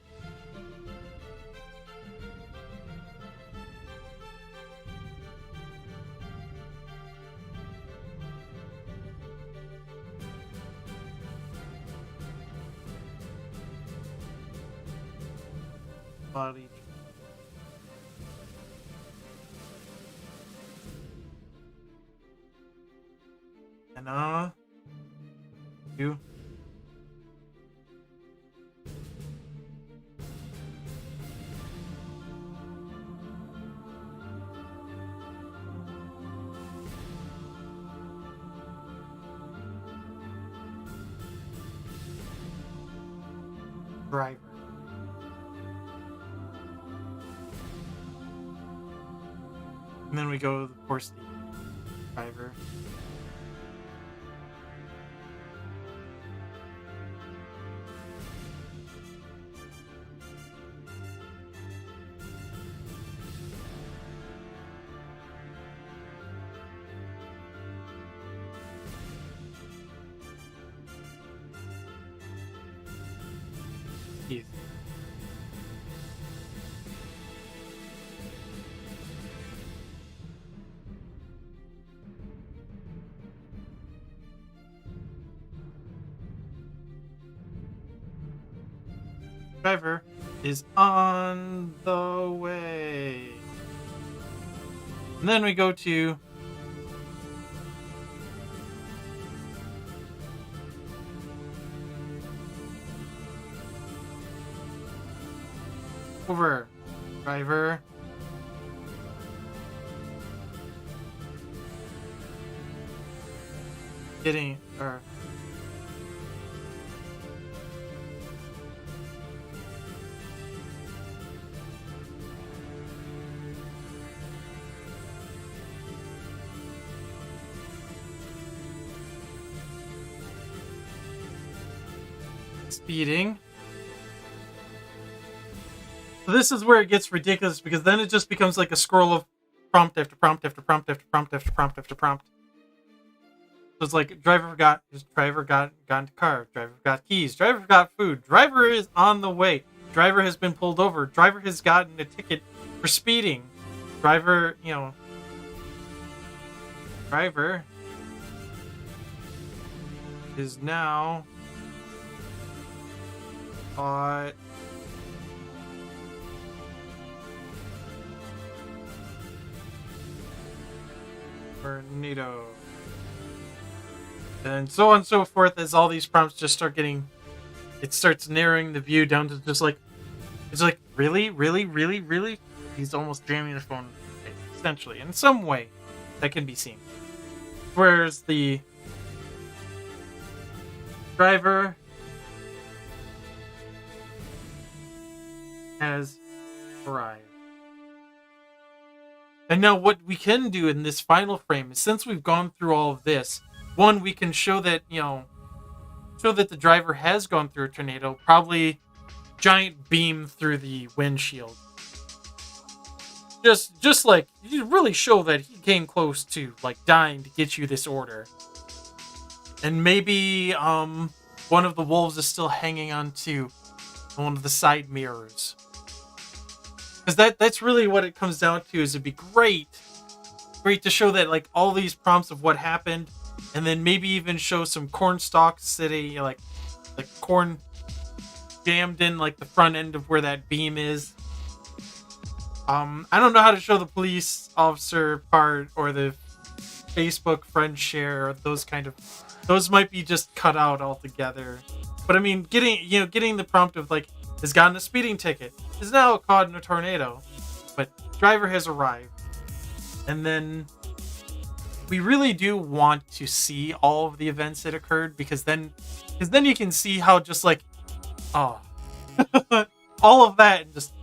body. And you. Driver. And then we go, of course, the driver. Easy. Driver is on the way. And then we go to over. Driver. Getting or speeding. So this is where it gets ridiculous, because then it just becomes like a scroll of prompt after prompt after prompt after prompt after prompt after prompt. So it's like driver got into car, driver got keys, driver got food, driver is on the way, driver has been pulled over, driver has gotten a ticket for speeding, driver, driver is now caught tornado. And so on and so forth, as all these prompts just start getting, it starts narrowing the view down to just like, it's like, really? He's almost jamming the phone, essentially, in some way that can be seen. Whereas the driver has arrived. And now what we can do in this final frame is, since we've gone through all of this, one, we can show that, show that the driver has gone through a tornado, probably giant beam through the windshield. Just like, you really show that he came close to, like, dying to get you this order. And maybe, one of the wolves is still hanging onto one of the side mirrors. Because that's really what it comes down to, is it'd be great to show that, like, all these prompts of what happened, and then maybe even show some corn stalks sitting, like corn jammed in, like, the front end of where that beam is. I don't know how to show the police officer part or the Facebook friend share, or those might be just cut out altogether. But I mean, getting the prompt of, like, has gotten a speeding ticket, is now caught in a tornado, but driver has arrived. And then we really do want to see all of the events that occurred, because then you can see how just, like, all of that, and just,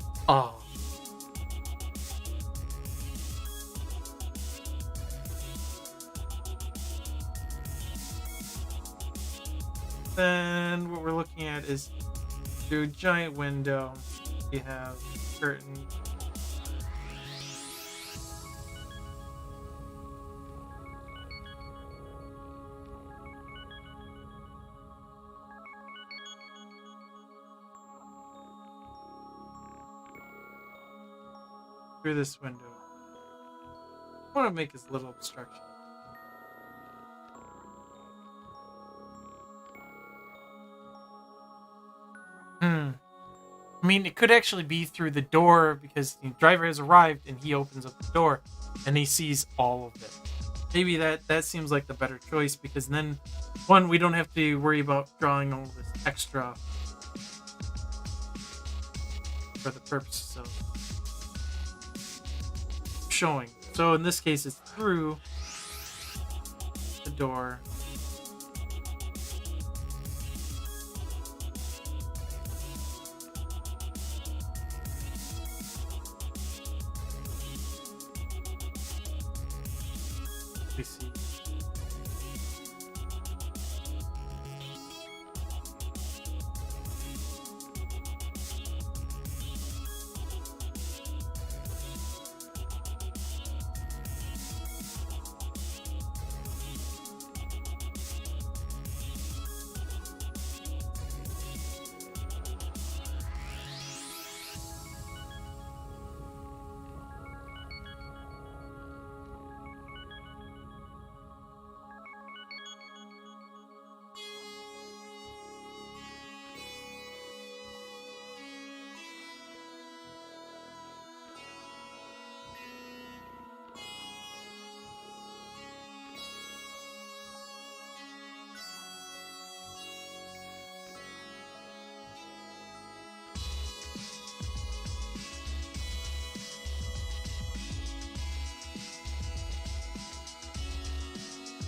Then what we're looking at is, through a giant window, we have curtain. Through this window. I want to make as little obstruction. I mean, it could actually be through the door, because the driver has arrived and he opens up the door and he sees all of it. Maybe that seems like the better choice, because then, one, we don't have to worry about drawing all this extra for the purposes of showing. So in this case, it's through the door. We see.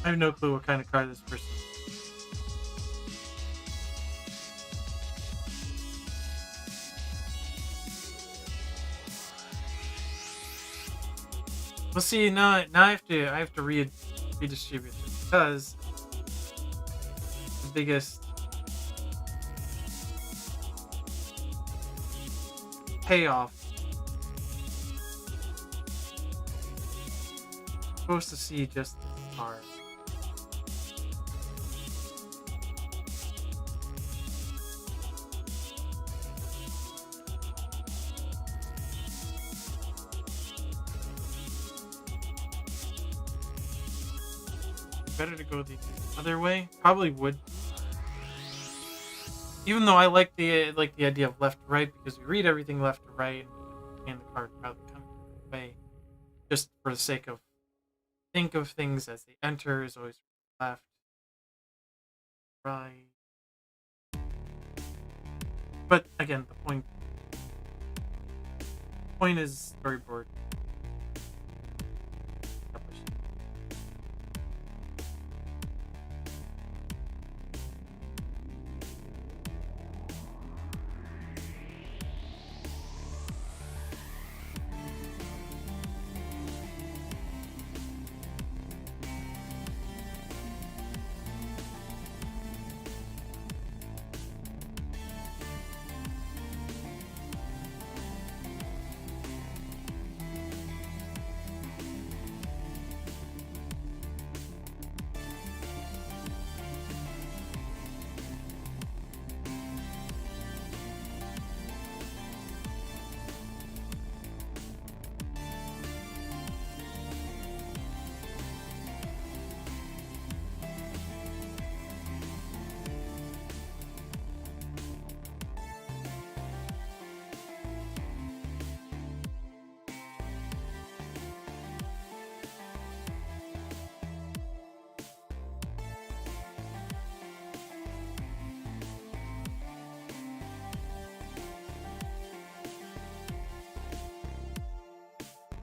I have no clue what kind of car this person is. Well, see, now I have to redistribute this, because the biggest payoff. Supposed to see just this far. Better to go the other way. Probably would. Even though I like the idea of left to right, because we read everything left to right and the card probably comes way. Just for the sake of think of things as they enter is always left, right. But again, the point is storyboard.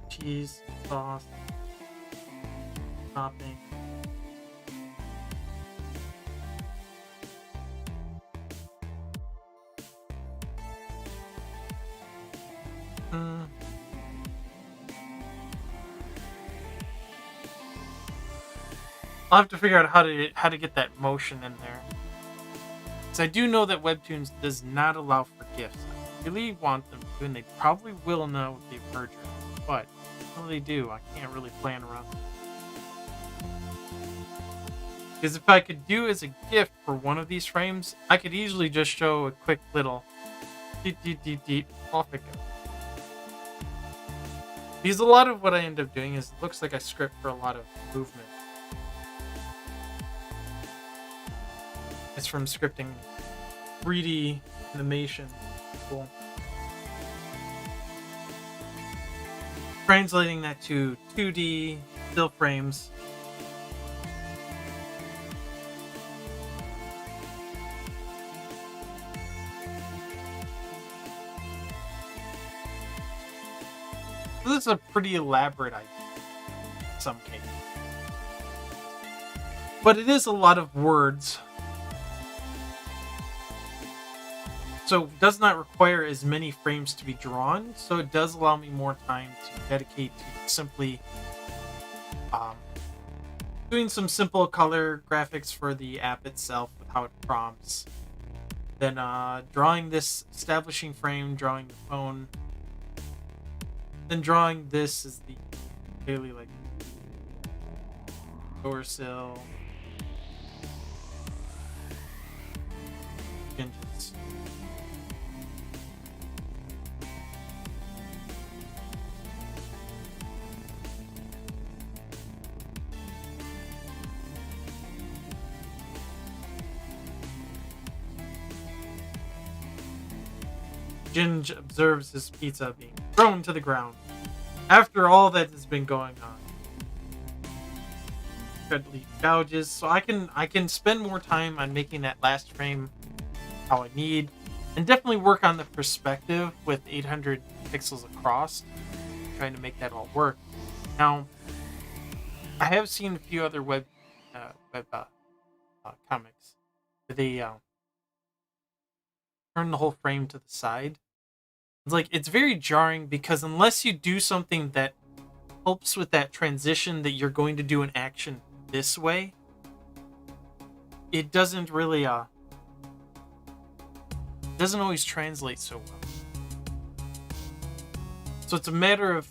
Cheese, sauce, topping. I'll have to figure out how to get that motion in there. Because I do know that Webtoons does not allow for GIFs. I really want them to, and they probably will now with the merger. But until they do, I can't really plan around them. Because if I could do as a GIF for one of these frames, I could easily just show a quick little deet, off it goes. Because a lot of what I end up doing is it looks like I script for a lot of movement. It's from scripting 3D animation. Cool. Translating that to 2D still frames. This is a pretty elaborate idea in some cases. But it is a lot of words. So it does not require as many frames to be drawn, so it does allow me more time to dedicate to simply doing some simple color graphics for the app itself with how it prompts. Then drawing this establishing frame, drawing the phone. Then drawing this is the daily like door sill. Hinges. Ginge observes his pizza being thrown to the ground. After all that has been going on. Dreadly gouges, so I can spend more time on making that last frame how I need. And definitely work on the perspective with 800 pixels across. Trying to make that all work. Now, I have seen a few other web comics where they turn the whole frame to the side. It's like, it's very jarring because unless you do something that helps with that transition that you're going to do an action this way, it doesn't really doesn't always translate so well. So it's a matter of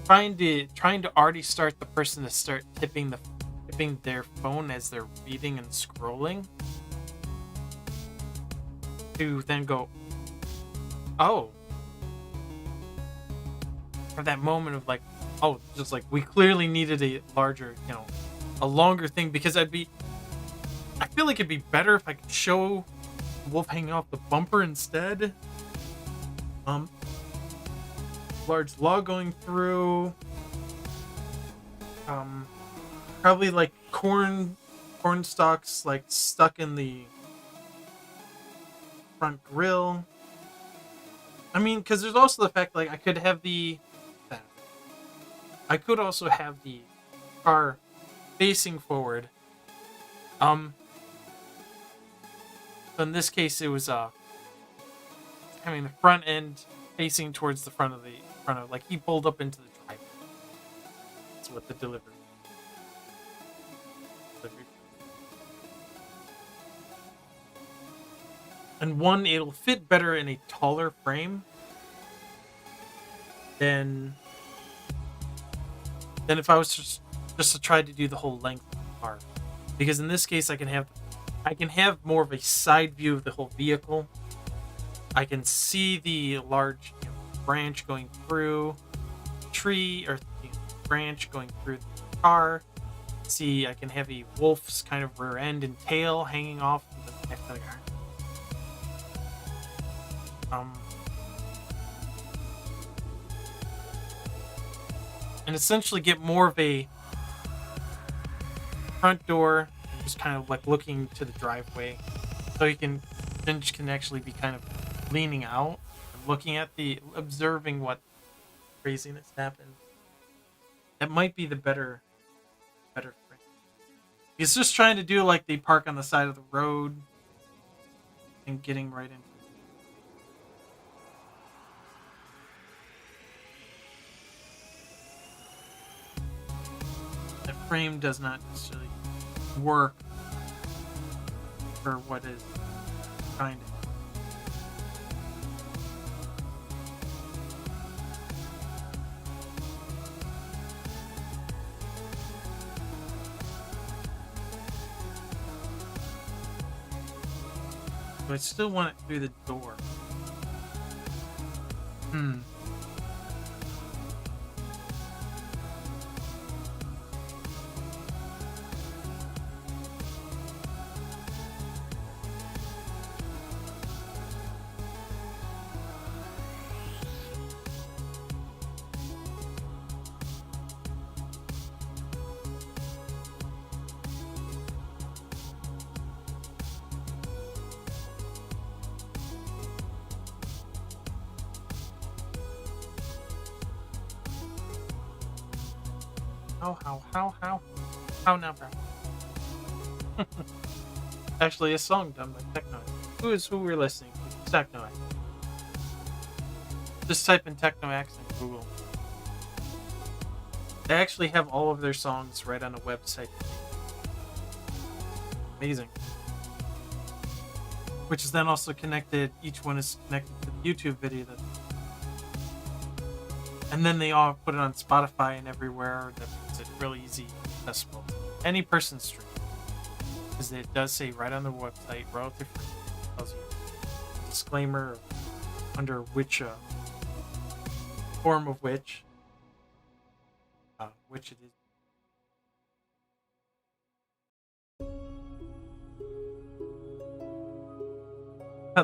trying to already start the person to start tipping their phone as they're reading and scrolling, to then go, oh, for that moment of like, oh, just like we clearly needed a larger, a longer thing, because I feel like it'd be better if I could show the wolf hanging off the bumper instead. Large log going through. Probably like corn stalks like stuck in the front grill. I mean, because there's also the fact like I could also have the car facing forward. So in this case, it was having the front end facing towards the front of like he pulled up into the driveway. That's what the delivery. And one, it'll fit better in a taller frame than if I was just to try to do the whole length of the car. Because in this case, I can have more of a side view of the whole vehicle. I can see the large branch going through tree, or branch going through the car. See, I can have a wolf's kind of rear end and tail hanging off the back of the car. And essentially get more of a front door, just kind of like looking to the driveway, so you can actually be kind of leaning out and looking at observing what craziness happened. That might be the better frame. He's just trying to do like the park on the side of the road and getting right into. Frame does not necessarily work for what is trying to. But I still want it through the door. How now, bro? Actually, a song done by Teknoaxe. Who we're listening to? Teknoaxe. Just type in Teknoaxe in Google. They actually have all of their songs right on a website. Amazing. Which is then also connected. Each one is connected to the YouTube video and then they all put it on Spotify and everywhere. That makes it really easy, accessible to any person's stream. Because it does say right on the website, royalty free, tells you a disclaimer under which form of which it is.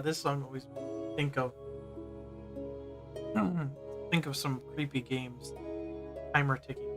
This song always think of some creepy games. Timer ticking.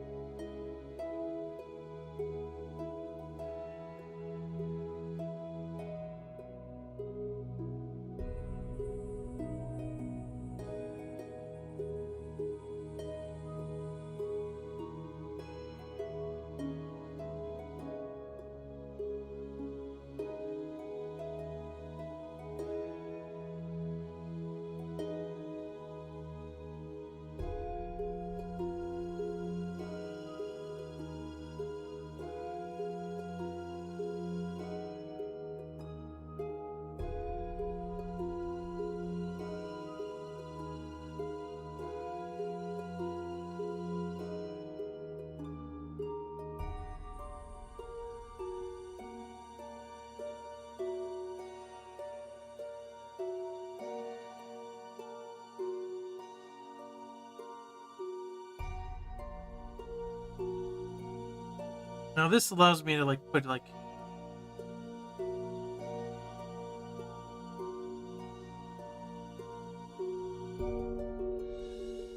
Now this allows me to like put like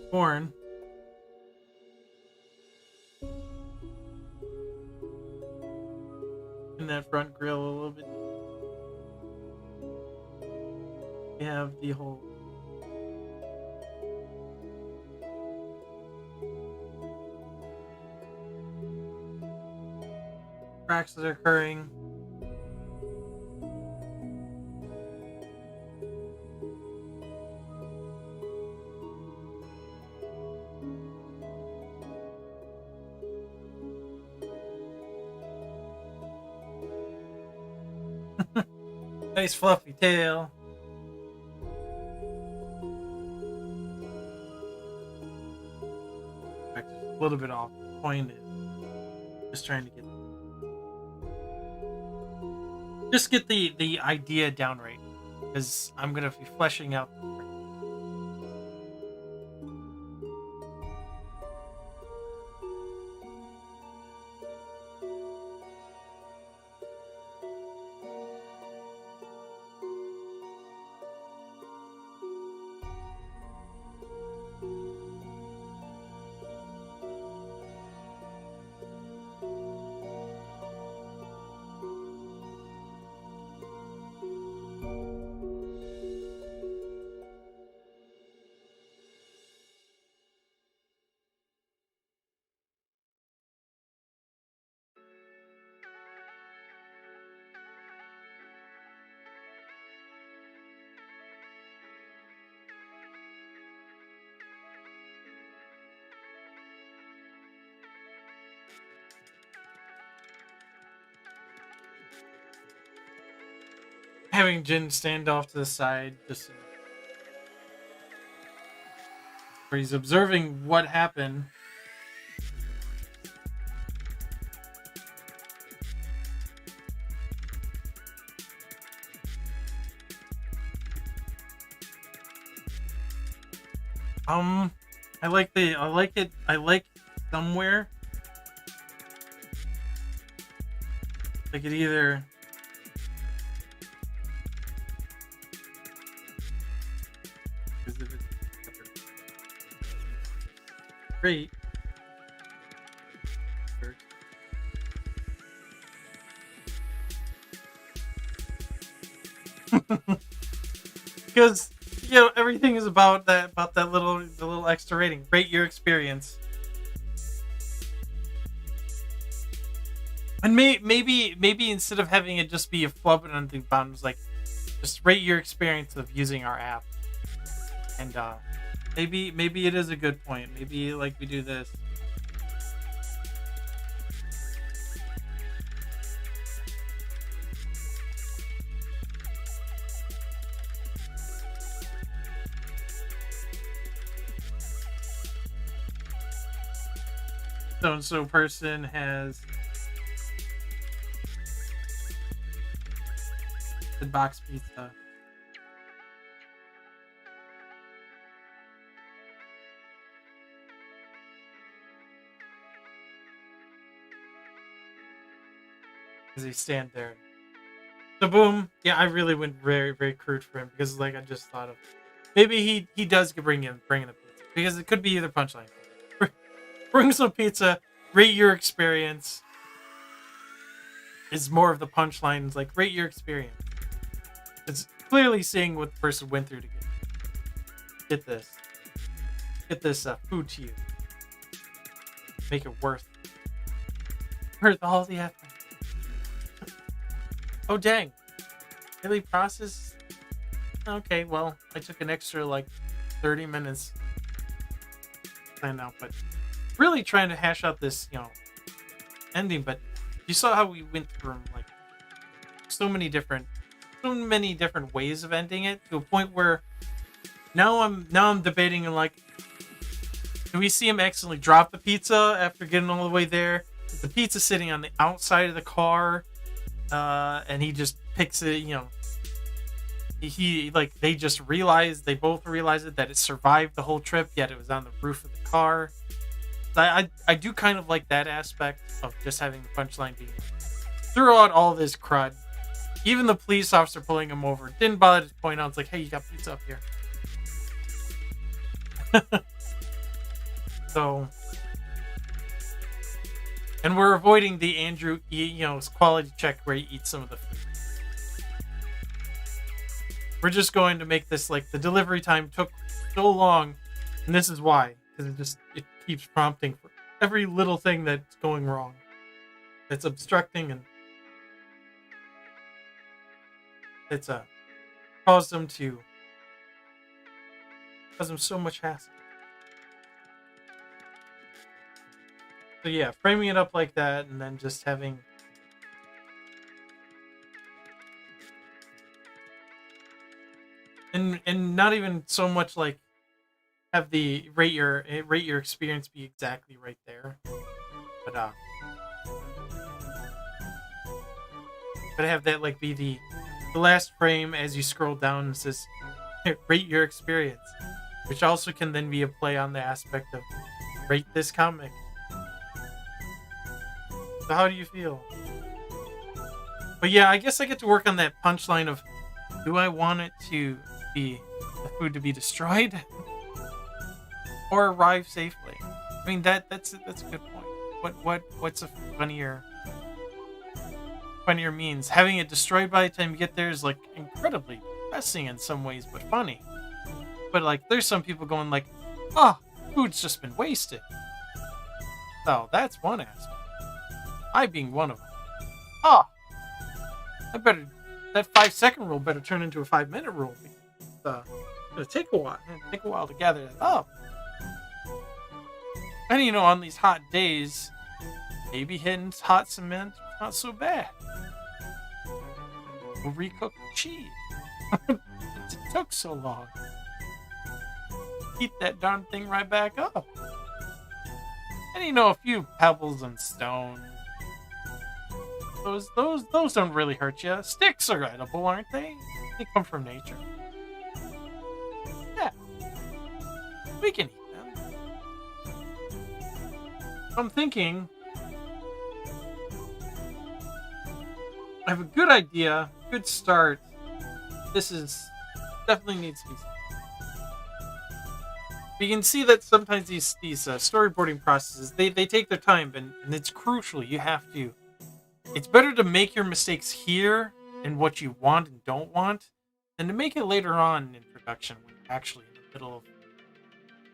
corn in that front grill a little bit. We have the whole cracks that are occurring. Nice fluffy tail. A little bit off point. Just trying to get the idea down right, because I'm gonna be fleshing out. Having Jin stand off to the side, just where he's observing what happened. I like somewhere. Like it either great. Because everything is about that little extra rating. Rate your experience. And maybe instead of having it just be a flub and anything bound, like just rate your experience of using our app. And maybe it is a good point. Maybe like we do this. So and so person has the box pizza. As they stand there. So boom. Yeah, I really went very, very crude for him because like I just thought of maybe he does bring in the pizza. Because it could be either punchline. Bring some pizza, rate your experience. Is more of the punchlines, like rate your experience. It's clearly seeing what the person went through to get this food to you. Make it worth all the effort. Oh dang, really processed? Okay, well I took an extra like 30 minutes planned out, but really trying to hash out this ending. But you saw how we went from like so many different ways of ending it to a point where now I'm debating and like, do we see him accidentally drop the pizza after getting all the way there? Is the pizza sitting on the outside of the car, and he just picks it? He like they both realized that it survived the whole trip, yet it was on the roof of the car. I do kind of like that aspect of just having the punchline being throughout all this crud. Even the police officer pulling him over didn't bother to point out. It's like, hey, you got pizza up here. So, and we're avoiding the Andrew, quality check where he eats some of the food. We're just going to make this like the delivery time took so long, and this is why, because it keeps prompting for every little thing that's going wrong. It's obstructing, and it's caused them so much hassle. So yeah, framing it up like that, and then just having and not even so much like have the rate your experience be exactly right there, but have that like be the last frame as you scroll down and says rate your experience, which also can then be a play on the aspect of rate this comic. So how do you feel? But yeah, I guess I get to work on that punchline of, do I want it to be the food to be destroyed or arrive safely? I mean, that's a good point. What's a funnier means? Having it destroyed by the time you get there is like incredibly depressing in some ways, but funny. But like, there's some people going like, food's just been wasted. So that's one aspect. I being one of them. That 5-second rule better turn into a 5-minute rule. It's gonna take a while. Take a while to gather that up. And on these hot days, maybe hitting hot cement not so bad. We'll recook the cheese. It took so long. Heat that darn thing right back up. And a few pebbles and stones. Those don't really hurt you. Sticks are edible, aren't they? They come from nature. Yeah. We can eat them. I'm thinking I have a good idea, good start. This is definitely needs to be. You can see that sometimes these storyboarding processes they take their time, and it's crucial. You have to. It's better to make your mistakes here and what you want and don't want than to make it later on in production when you're actually in the middle of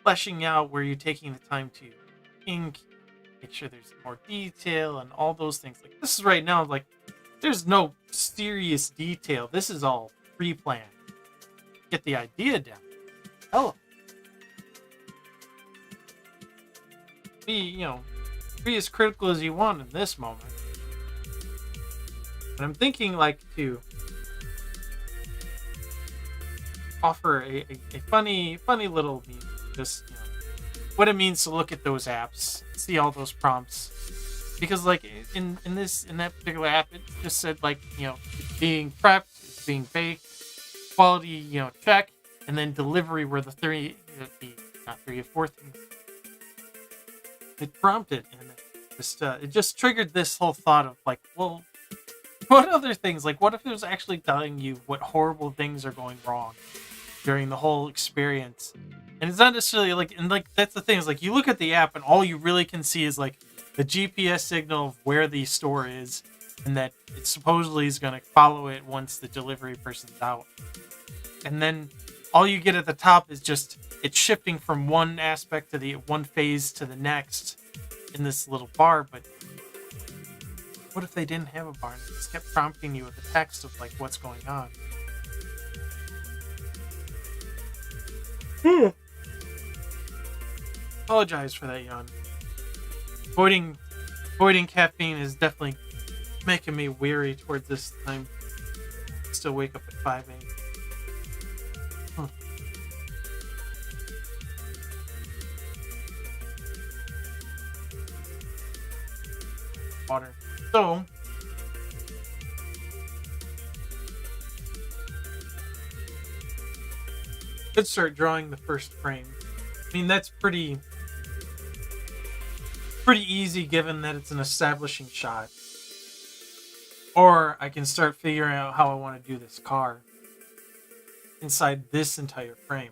fleshing out, where you're taking the time to ink, make sure there's more detail and all those things. Like this is right now, like there's no serious detail. This is all pre-planned. Get the idea down. Hello. Be as critical as you want in this moment. And I'm thinking like to offer a funny little meme. Just what it means to look at those apps, see all those prompts. Because like in that particular app, it just said like it's being prepped, it's being baked, quality check, and then delivery were the fourth. It prompted, and it just triggered this whole thought of like, well, what other things? Like, what if it was actually telling you what horrible things are going wrong during the whole experience? And it's not necessarily like, and like that's the thing is like you look at the app and all you really can see is like the GPS signal of where the store is, and that it supposedly is going to follow it once the delivery person's out. And then all you get at the top is just it's shifting from one aspect to the one phase to the next in this little bar. But what if they didn't have a bar and it just kept prompting you with the text of like what's going on? Apologize for that yawn. Avoiding caffeine is definitely making me weary towards this time. Still wake up at 5 a.m. Water. So let's start drawing the first frame. I mean, that's pretty pretty easy given that it's an establishing shot. Or I can start figuring out how I want to do this car inside this entire frame.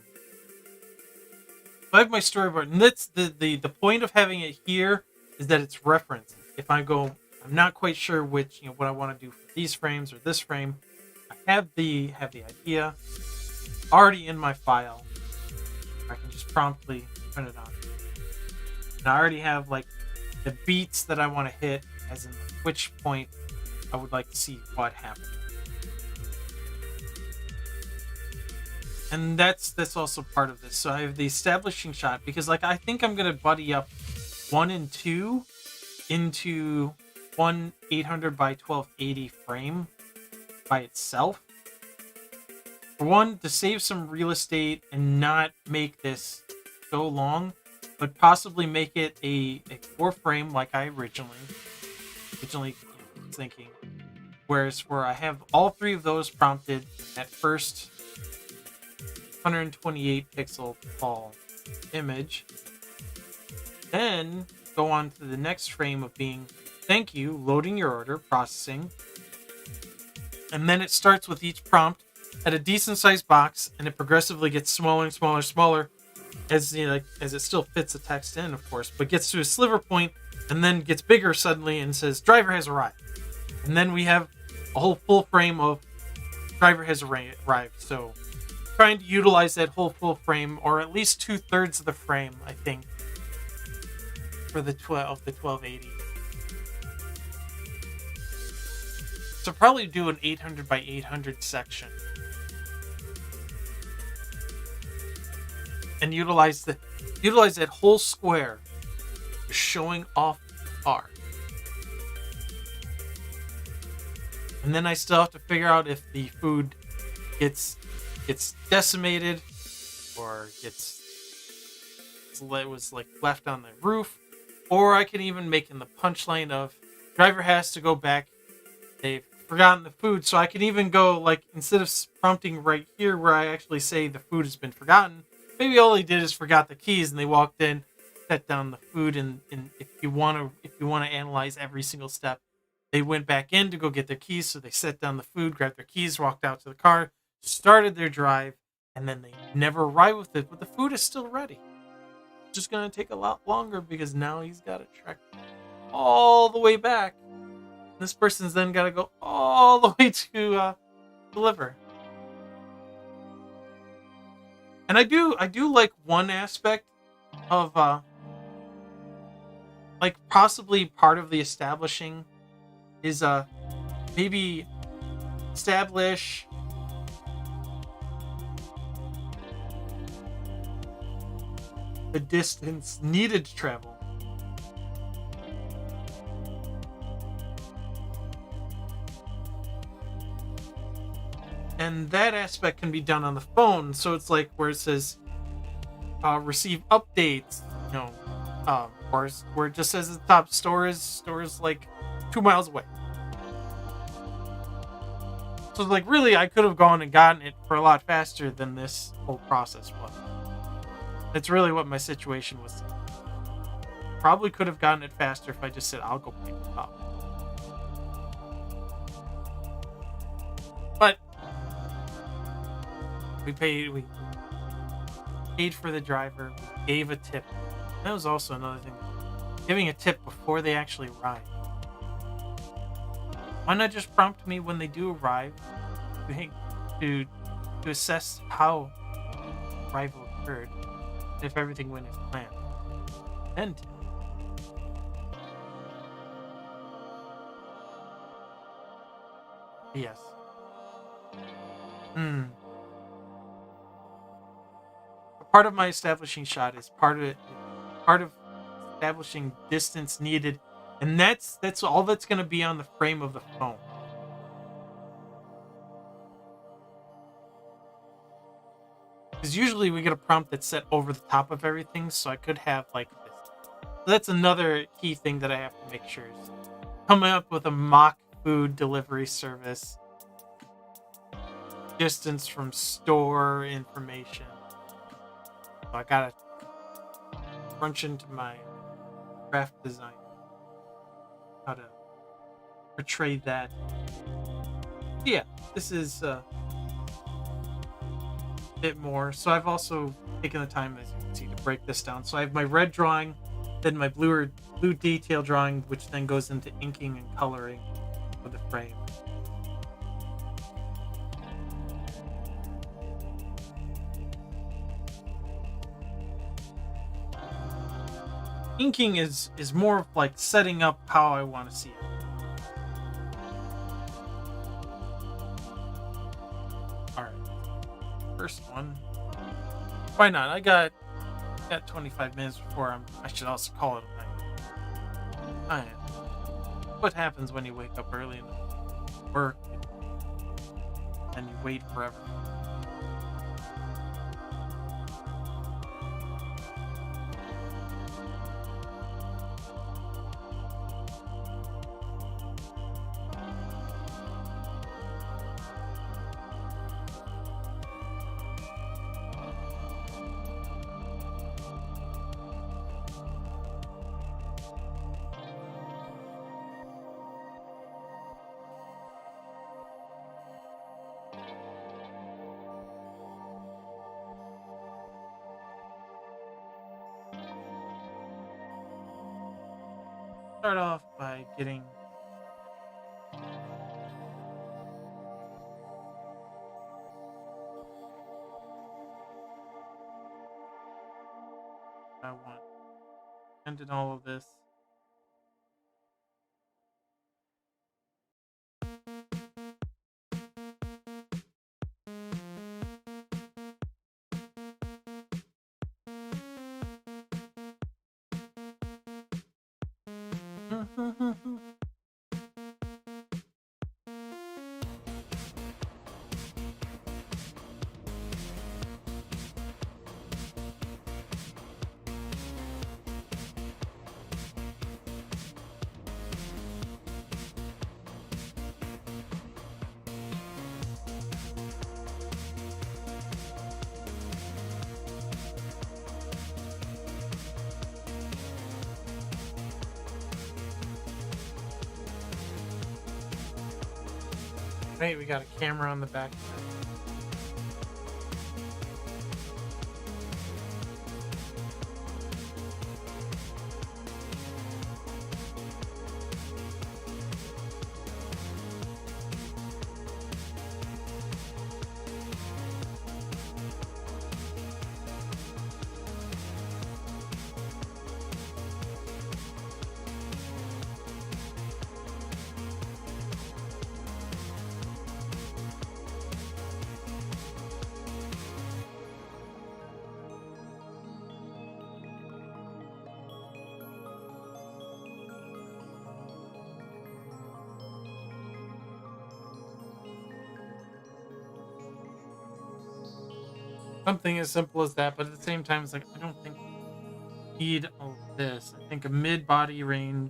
I have my storyboard, and that's the point of having it here is that it's referenced. If I go, I'm not quite sure which, what I want to do for these frames or this frame. I have the idea already in my file. I can just promptly turn it on. And I already have like the beats that I want to hit, as in which point I would like to see what happened. And that's also part of this. So I have the establishing shot because I think I'm gonna buddy up 1 and 2 into one 800 by 1280 frame by itself. For one, to save some real estate and not make this so long, but possibly make it a 4 frame like I originally was thinking. Whereas where I have all 3 of those prompted at first 128 pixel tall image, then go on to the next frame of being thank you, loading your order, processing, and then it starts with each prompt at a decent sized box, and it progressively gets smaller and smaller and smaller as as it still fits the text in, of course, but gets to a sliver point and then gets bigger suddenly and says driver has arrived, and then we have a whole full frame of driver has arrived. So trying to utilize that whole full frame, or at least 2/3 of the frame, I think, for the 1280. So probably do an 800 by 800 section, and utilize that whole square showing off the car. And then I still have to figure out if the food gets decimated or was left on the roof, or I can even make in the punchline of driver has to go back, they've forgotten the food. So I can even go instead of prompting right here where I actually say the food has been forgotten, maybe all they did is forgot the keys and they walked in, set down the food, and if you want to analyze every single step, they went back in to go get their keys, so they set down the food, grabbed their keys, walked out to the car, started their drive, and then they never arrived with it, but the food is still ready. It's just going to take a lot longer because now he's got to trek all the way back. This person's then got to go all the way to deliver. And I do like one aspect of possibly part of the establishing is maybe establish the distance needed to travel. And that aspect can be done on the phone, so it's where it says receive updates, or where it just says at the top store is 2 miles away. So really I could have gone and gotten it for a lot faster than this whole process was. That's really what my situation was. Probably could have gotten it faster if I just said I'll go pick it up. But we paid for the driver, we gave a tip. That was also another thing. Giving a tip before they actually arrive. Why not just prompt me when they do arrive to assess how arrival occurred, if everything went as planned. Then tip. Yes. Part of my establishing shot is part of establishing distance needed, and that's all that's going to be on the frame of the phone. Because usually we get a prompt that's set over the top of everything, so I could have this. So that's another key thing that I have to make sure is coming up with a mock food delivery service. Distance from store information. So I gotta crunch into my graphic design, how to portray that. Yeah, this is a bit more. So I've also taken the time, as you can see, to break this down. So I have my red drawing, then my blue detail drawing, which then goes into inking and coloring of the frame. Inking is more of like setting up how I want to see it. All right, first one. Why not? I got 25 minutes before I should also call it a night. What happens when you wake up early and work and you wait forever? Start off by getting I want ended all of this. Right, we got a camera on the back. Something as simple as that, but at the same time, it's like I don't think I need all of this. I think a mid-body range,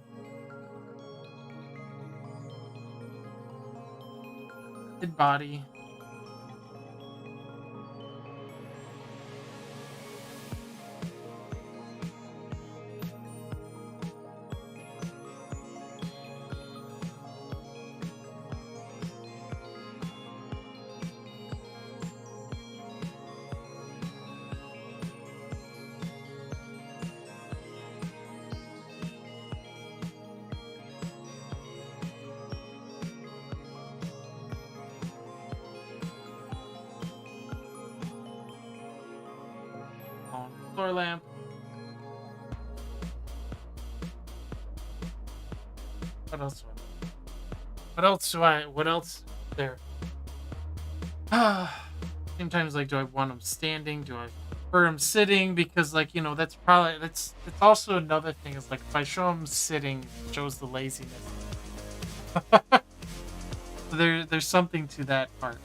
mid-body. Floor lamp. What else do I need? What else there? Sometimes, like, do I want them standing? Do I prefer them sitting? Because, like, that's also another thing, is like, if I show them sitting, it shows the laziness. There's something to that part.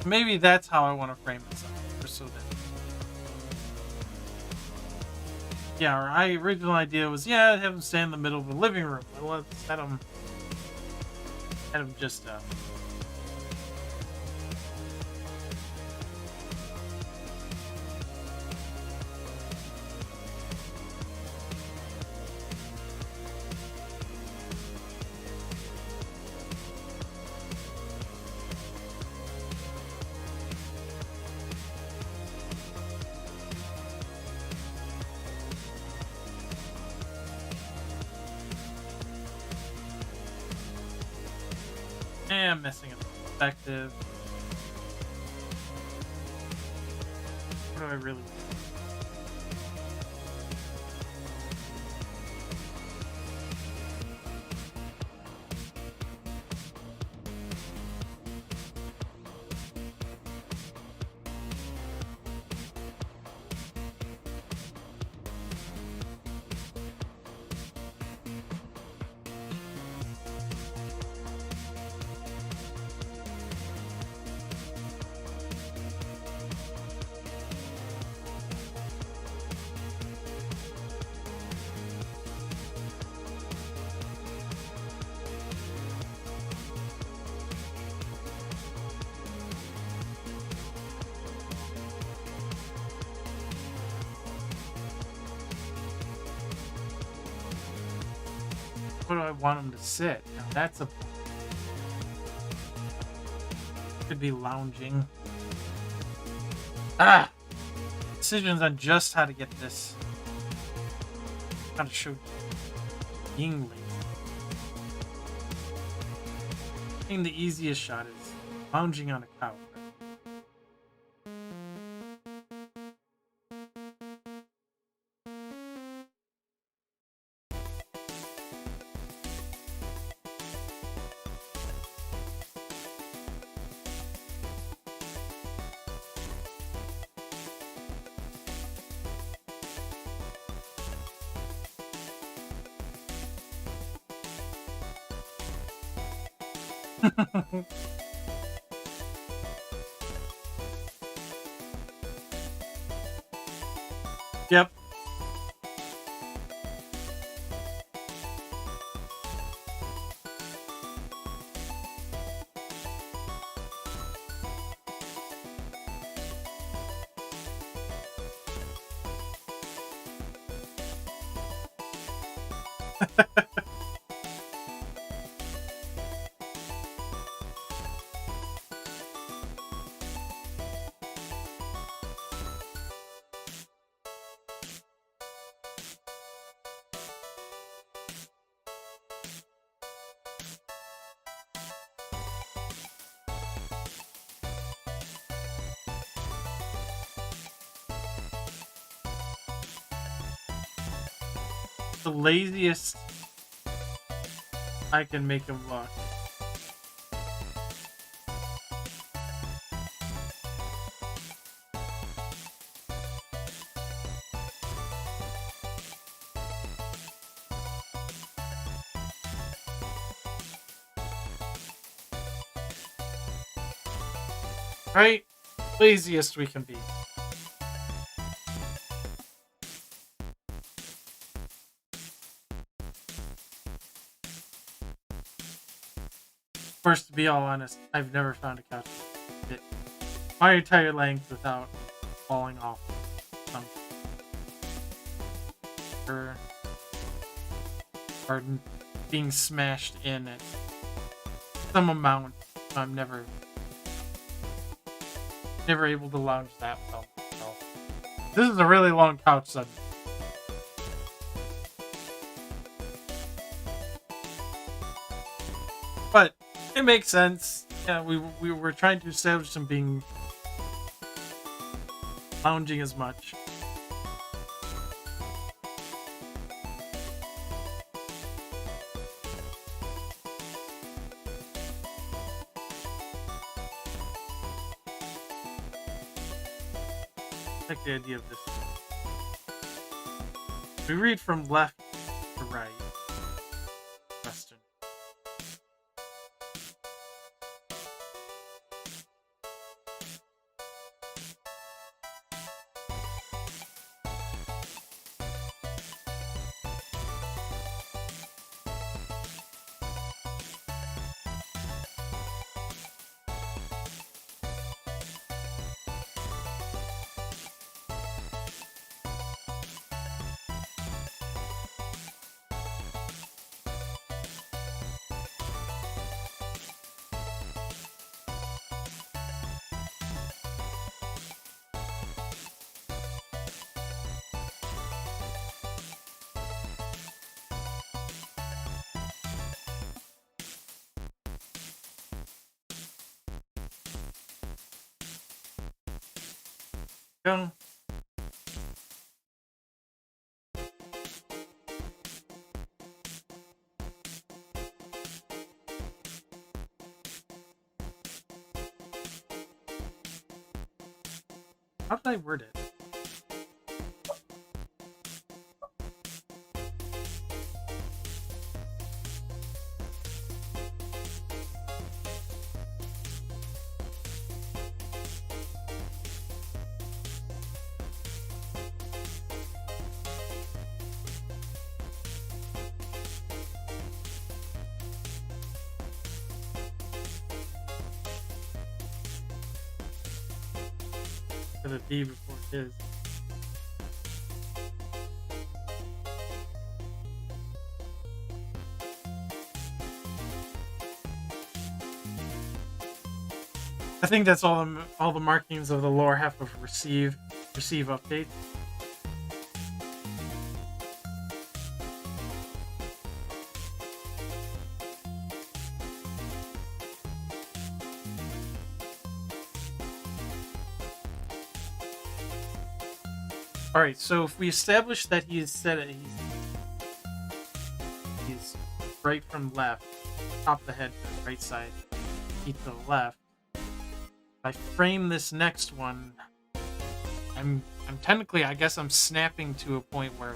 Maybe that's how I want to frame this up. So that, yeah, our original idea was, have him stand in the middle of the living room. Let's let him just I'm messing up the perspective. What do I really want? Where do I want him to sit? Now that's a... Could be lounging. Ah! Decisions on just how to get this. How to show Yingling. I think the easiest shot is lounging on a couch. Yep. The laziest I can make him look. Right? Laziest we can be. Of course, to be all honest, I've never found a couch that fit my entire length without falling off something. Or being smashed in at some amount. I'm never able to lounge that well. So, this is a really long couch suddenly. But it makes sense. Yeah, we were trying to establish him being lounging as much. I like the idea of this. We read from left to right. Western. Go. How did I word it? Put a D before his. I think that's all the markings of the lore have to receive updates. All right, so if we establish that he's right from left, top of the head to the right side, feet to the left. If I frame this next one, I'm technically, I guess I'm snapping to a point where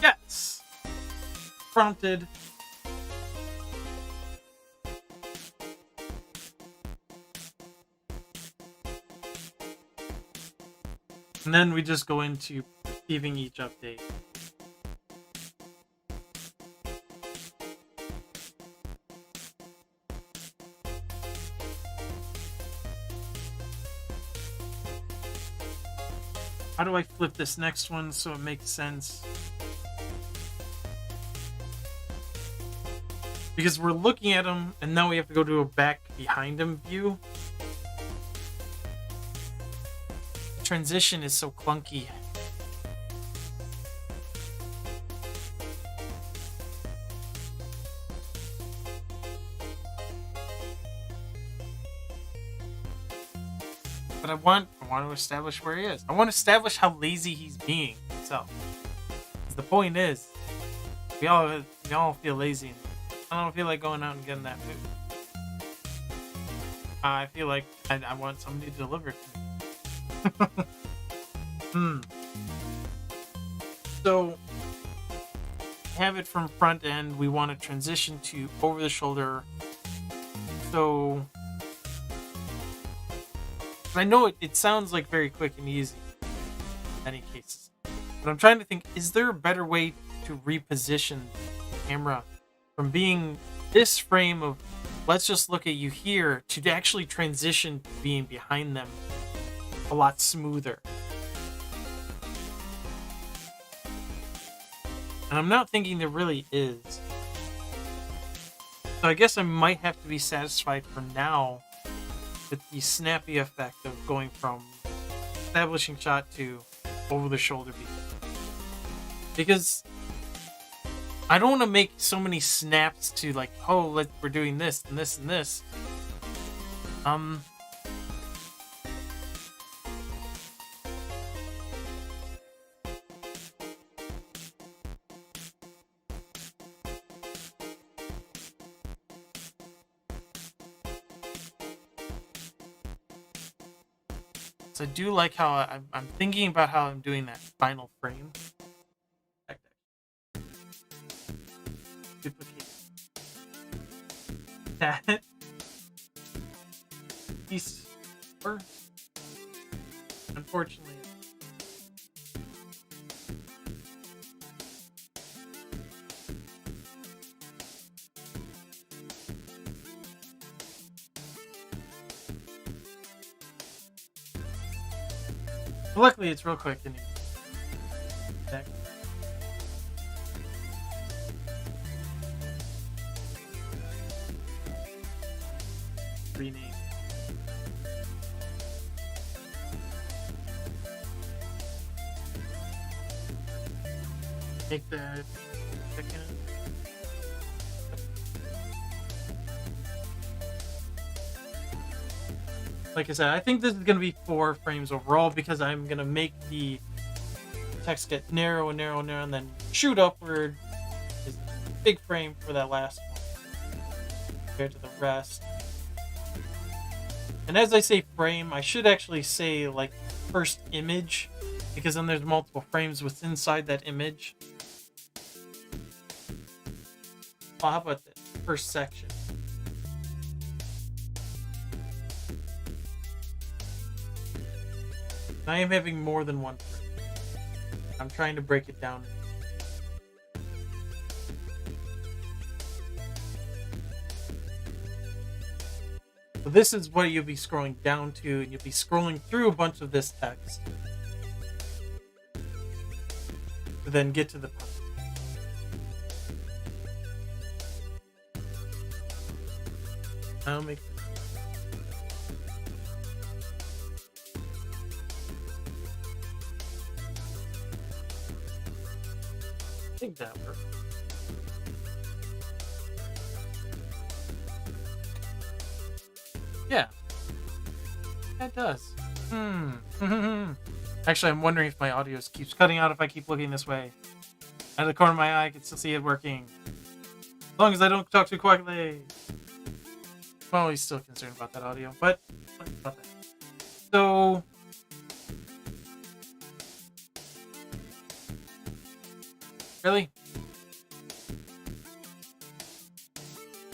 yes, prompted. And then we just go into receiving each update. How do I flip this next one so it makes sense? Because we're looking at him, and now we have to go to a back behind him view. Transition is so clunky. But I want to establish where he is. I want to establish how lazy he's being himself. The point is, we all feel lazy. I don't feel like going out and getting that food. I feel like I want somebody to deliver it to me. So, have it from front end. We want to transition to over the shoulder. So, I know it sounds like very quick and easy in many cases. But I'm trying to think, is there a better way to reposition the camera from being this frame of let's just look at you here to actually transition to being behind them a lot smoother? And I'm not thinking there really is. So I guess I might have to be satisfied for now with the snappy effect of going from establishing shot to over the shoulder beat. Because I don't want to make so many snaps to like, oh, we're doing this and this and this. So I do like how I'm thinking about how I'm doing that final frame. Duplicate that piece. Unfortunately, But luckily, it's real quick and easy. Rename. Make that second. Like I said, I think this is going to be 4 frames overall because I'm going to make the text get narrow and narrow and narrow and then shoot upward. Is a big frame for that last one compared to the rest. And as I say frame, I should actually say like first image because then there's multiple frames within inside that image. Oh, how about the first section? I am having more than one frame. I'm trying to break it down. So this is what you'll be scrolling down to, and you'll be scrolling through a bunch of this text to then get to the point. I'll make I think that works. Yeah. That does. Actually, I'm wondering if my audio keeps cutting out if I keep looking this way. Out of the corner of my eye, I can still see it working. As long as I don't talk too quietly. I'm always still concerned about that audio, but about that. So really?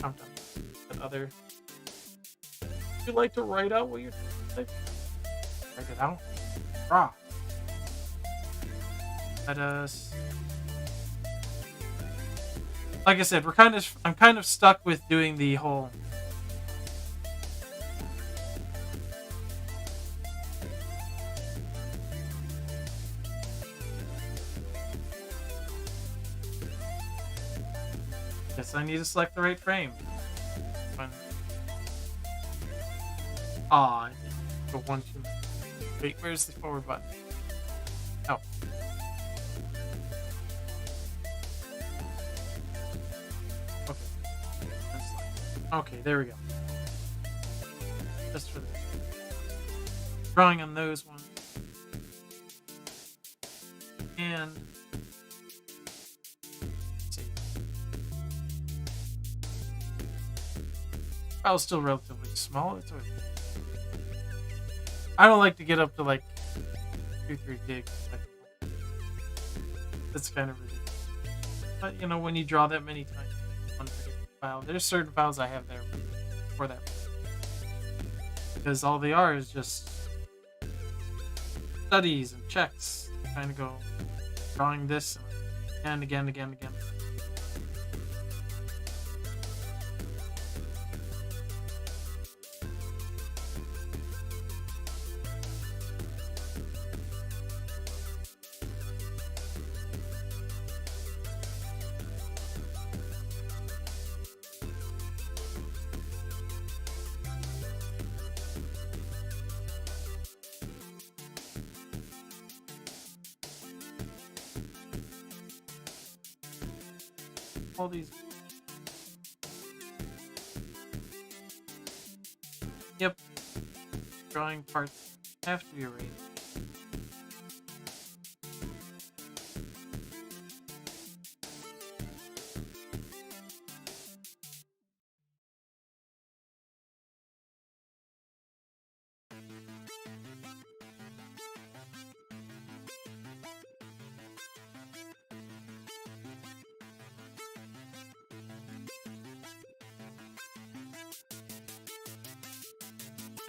I'm done. That other. Would you like to write out what you're saying? Write it out. Raw. Let us. Like I said, I'm kind of stuck with doing the whole. Guess I need to select the right frame. Aw, I did go one too. Wait, where's the forward button? Oh. Okay. Okay, there we go. Just for this. Drawing on those ones. And file's still relatively small. It's always... I don't like to get up to like 2-3 gigs. That's kind of ridiculous. But you know, when you draw that many times on a particular file, there's certain files I have there for that. Because all they are is just studies and checks. Kind of go drawing this and again. All these. Yep. Drawing parts have to be arranged.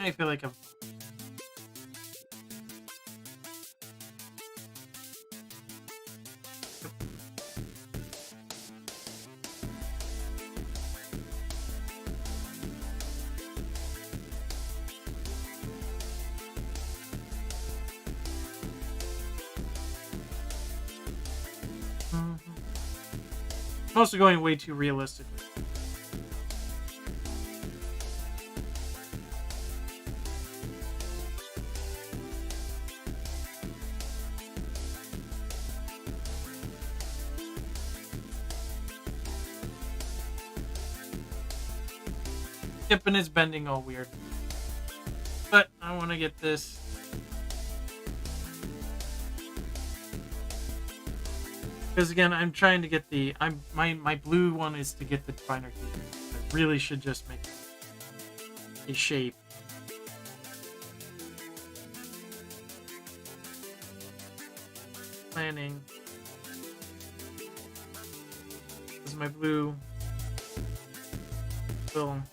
I feel like I'm... I'm also going way too realistic. Yep, and it's bending all weird. But I want to get this. Because again, I'm trying to get the my blue one is to get the finer details. I really should just make a shape. Planning. This is my blue. Film.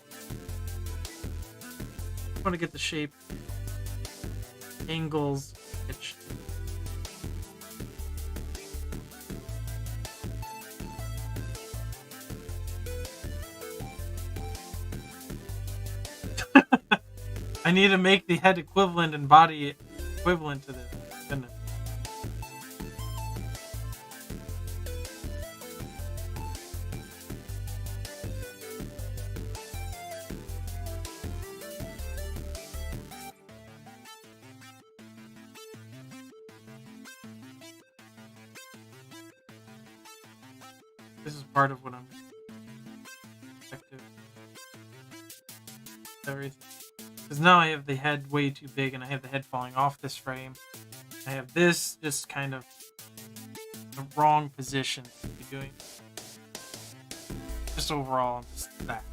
I want to get the shape, angles, pitch. I need to make the head equivalent and body equivalent to this. Goodness. This is part of what I'm effective. Everything. Because now I have the head way too big and I have the head falling off this frame. I have this just kind of the wrong position to be doing. Just overall, just that.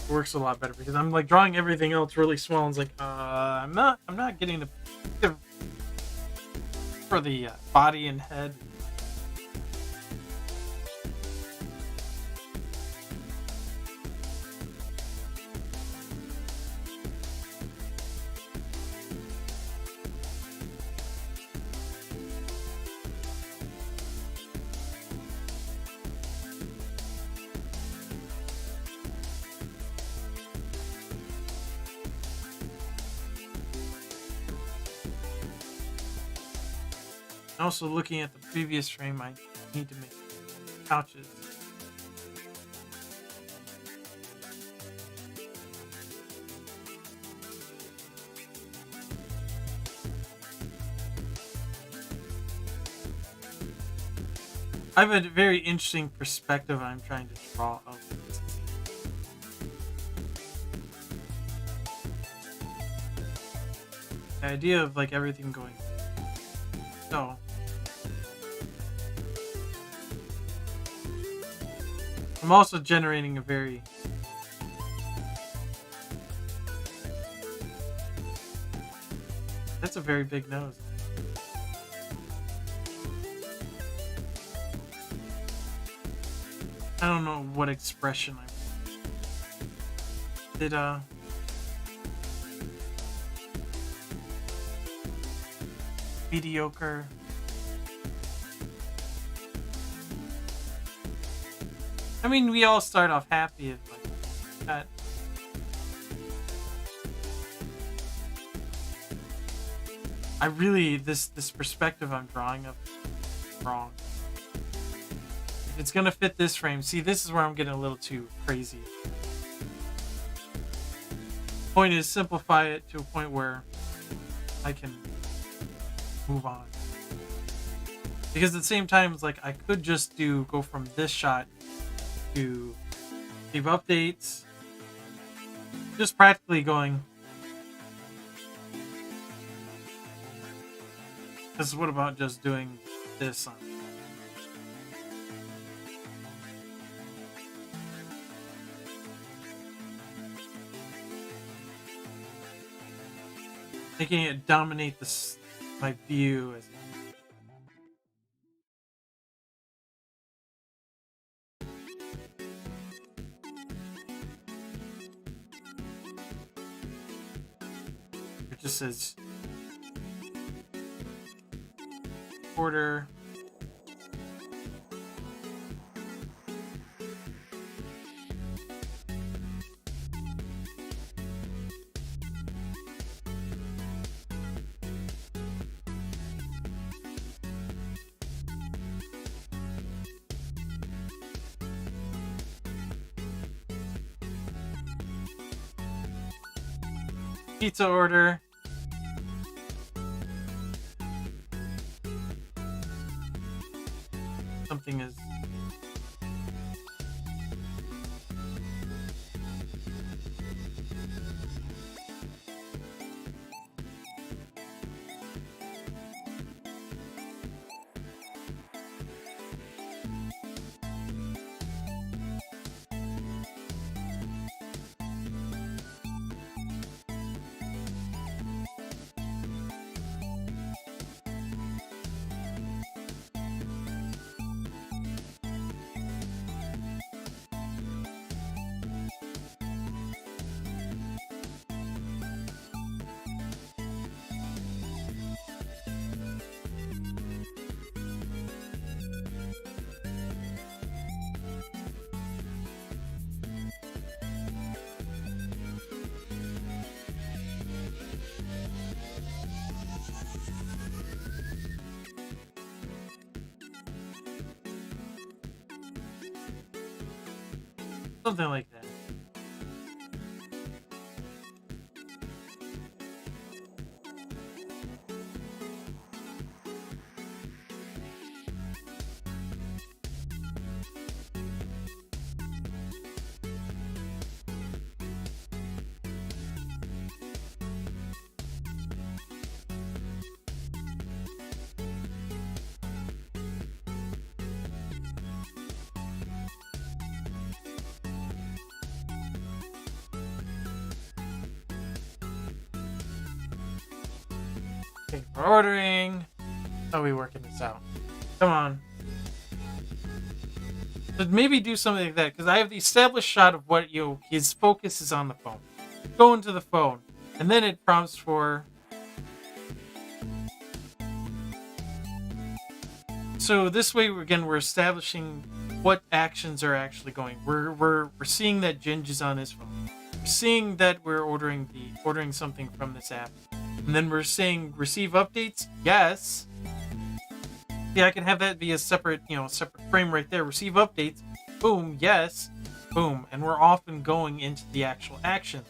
It works a lot better because I'm like drawing everything else really small and it's like, I'm not getting the for the body and head. Also, looking at the previous frame, I need to make couches. I have a very interesting perspective I'm trying to draw of this. The idea of like everything going so. I'm also generating a very that's a very big nose. I don't know what expression I did mediocre. I mean, we all start off happy if like that. I really this perspective I'm drawing of wrong. If it's gonna fit this frame, see, this is where I'm getting a little too crazy. The point is simplify it to a point where I can move on. Because at the same time, it's like I could just go from this shot to save updates. Just practically going. This is what about just doing this on. Making it dominate my view as it just says order. pizza order. Something is... Something like that. Okay, we're ordering. How are we working this out? Come on. So maybe do something like that, because I have the established shot of what his focus is on the phone. Go into the phone, and then it prompts for... So this way, we're establishing what actions are actually going. We're seeing that Ginge is on his phone. We're seeing that we're ordering something from this app. And then we're saying receive updates. Yes. Yeah, I can have that be a separate frame right there. Receive updates. Boom. Yes. Boom. And we're often going into the actual actions.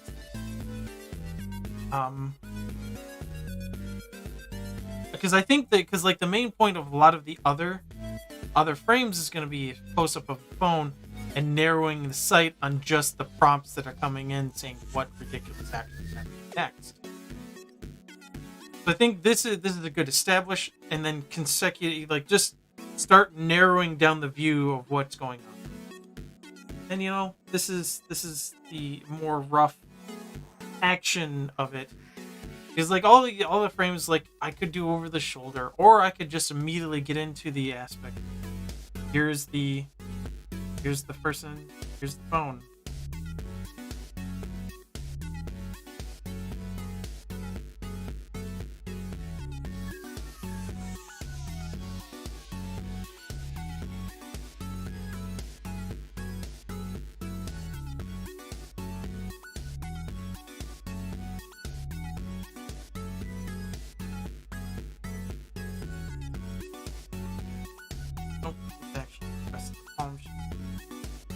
Because I think that the main point of a lot of the other frames is going to be close up of the phone and narrowing the sight on just the prompts that are coming in, saying what ridiculous actions happen next. I think this is a good establish, and then consecutive, just start narrowing down the view of what's going on. And this is the more rough action of it, because all the frames, I could do over the shoulder, or I could just immediately get into the aspect. Here's the person. Here's the phone.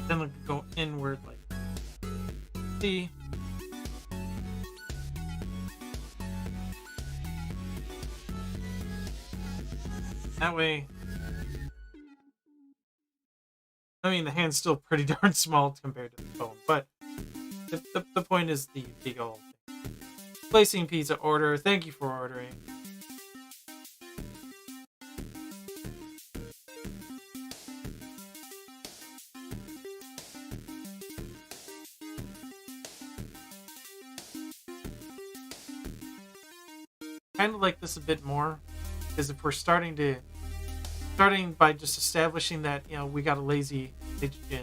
Then it'll go inward like C. That way, I mean, the hand's still pretty darn small compared to the phone, but the point is the big old thing. Placing pizza order. Thank you for ordering. Kind of like this a bit more, because if we're starting by just establishing that we got a lazy Gin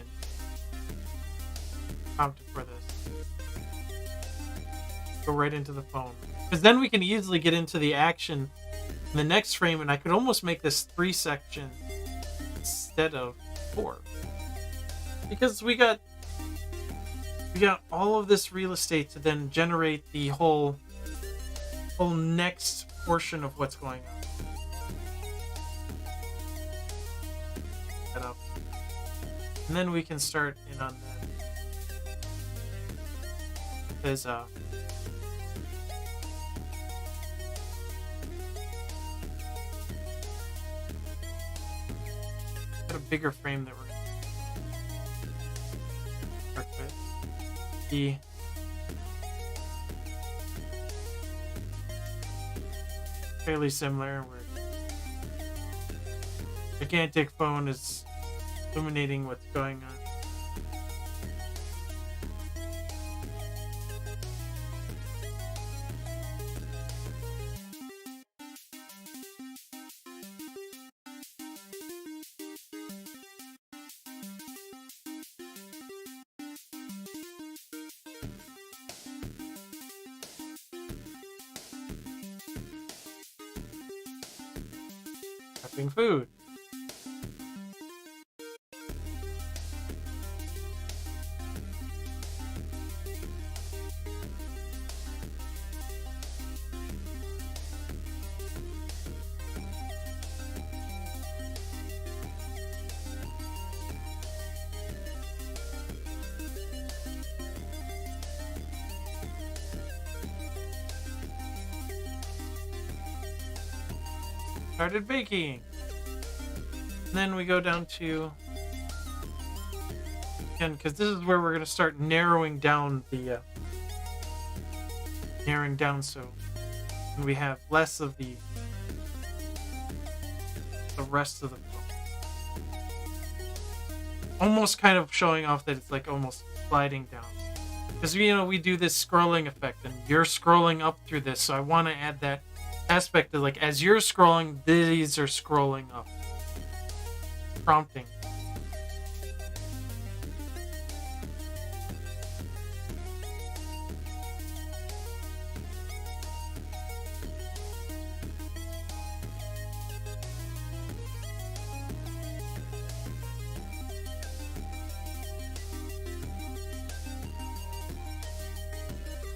prompt for this, go right into the phone, because then we can easily get into the action in the next frame, and I could almost make this 3 sections instead of 4, because we got all of this real estate to then generate the whole next portion of what's going on. Set up. And then we can start in on that. Because bigger frame that we're going to work with. The fairly similar, where gigantic phone is illuminating what's going on. Prepping food. Started baking. And then we go down to, again, because this is where we're going to start narrowing down the so we have less of the rest of the phone. Almost kind of showing off that it's like almost sliding down. Because we do this scrolling effect, and you're scrolling up through this, so I want to add that aspect of, like, as you're scrolling, these are scrolling up. Prompting.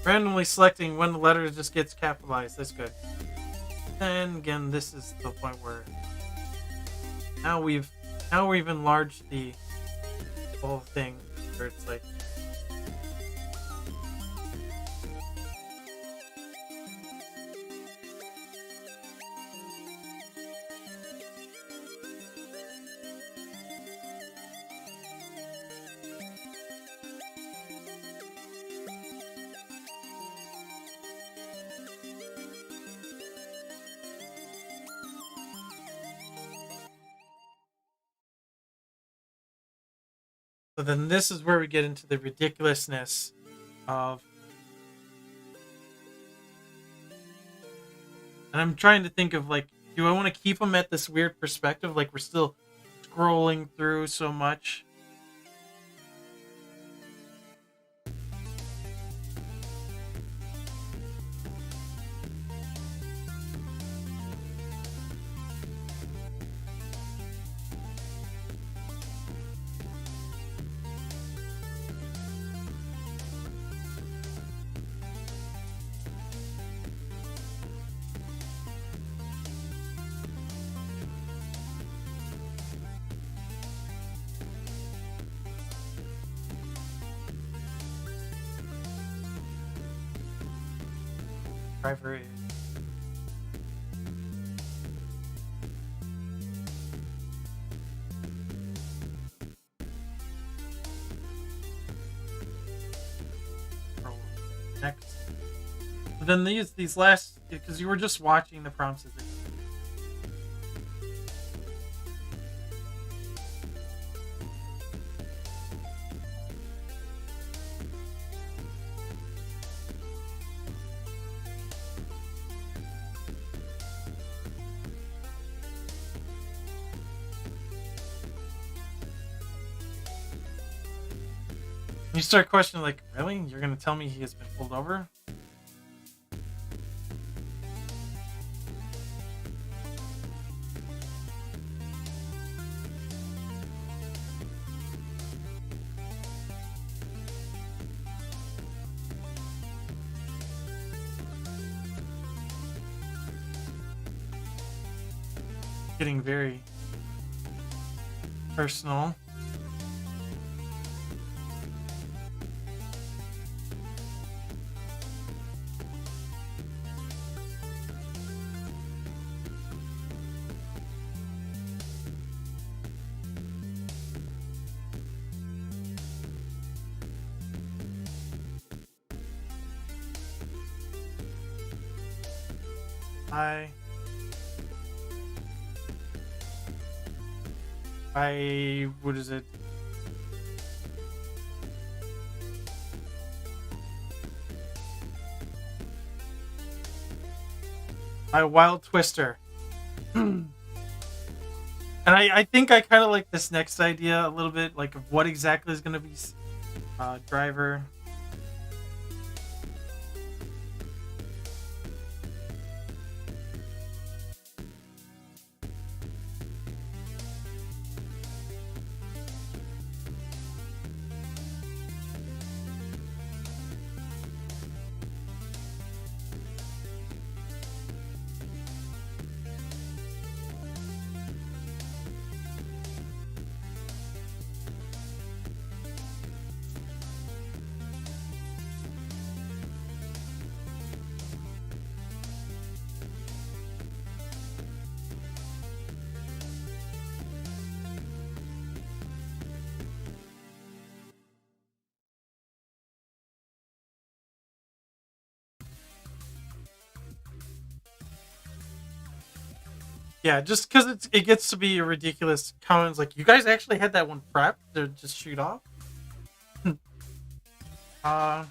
Randomly selecting when the letter just gets capitalized. That's good. And again, this is the point where now we've enlarged the whole thing, where it's like so then this is where we get into the ridiculousness of, and I'm trying to think of, like, do I want to keep them at this weird perspective, like we're still scrolling through so much? Driver is next. But then these last, because you were just watching the prompts as they, you start questioning, like, really? You're going to tell me he has been pulled over? Getting very personal. what is it? My Wild Twister. And I think I kind of like this next idea a little bit, like of what exactly is going to be driver. Yeah, just because it gets to be a ridiculous comments like, you guys actually had that one prepped to just shoot off. uh,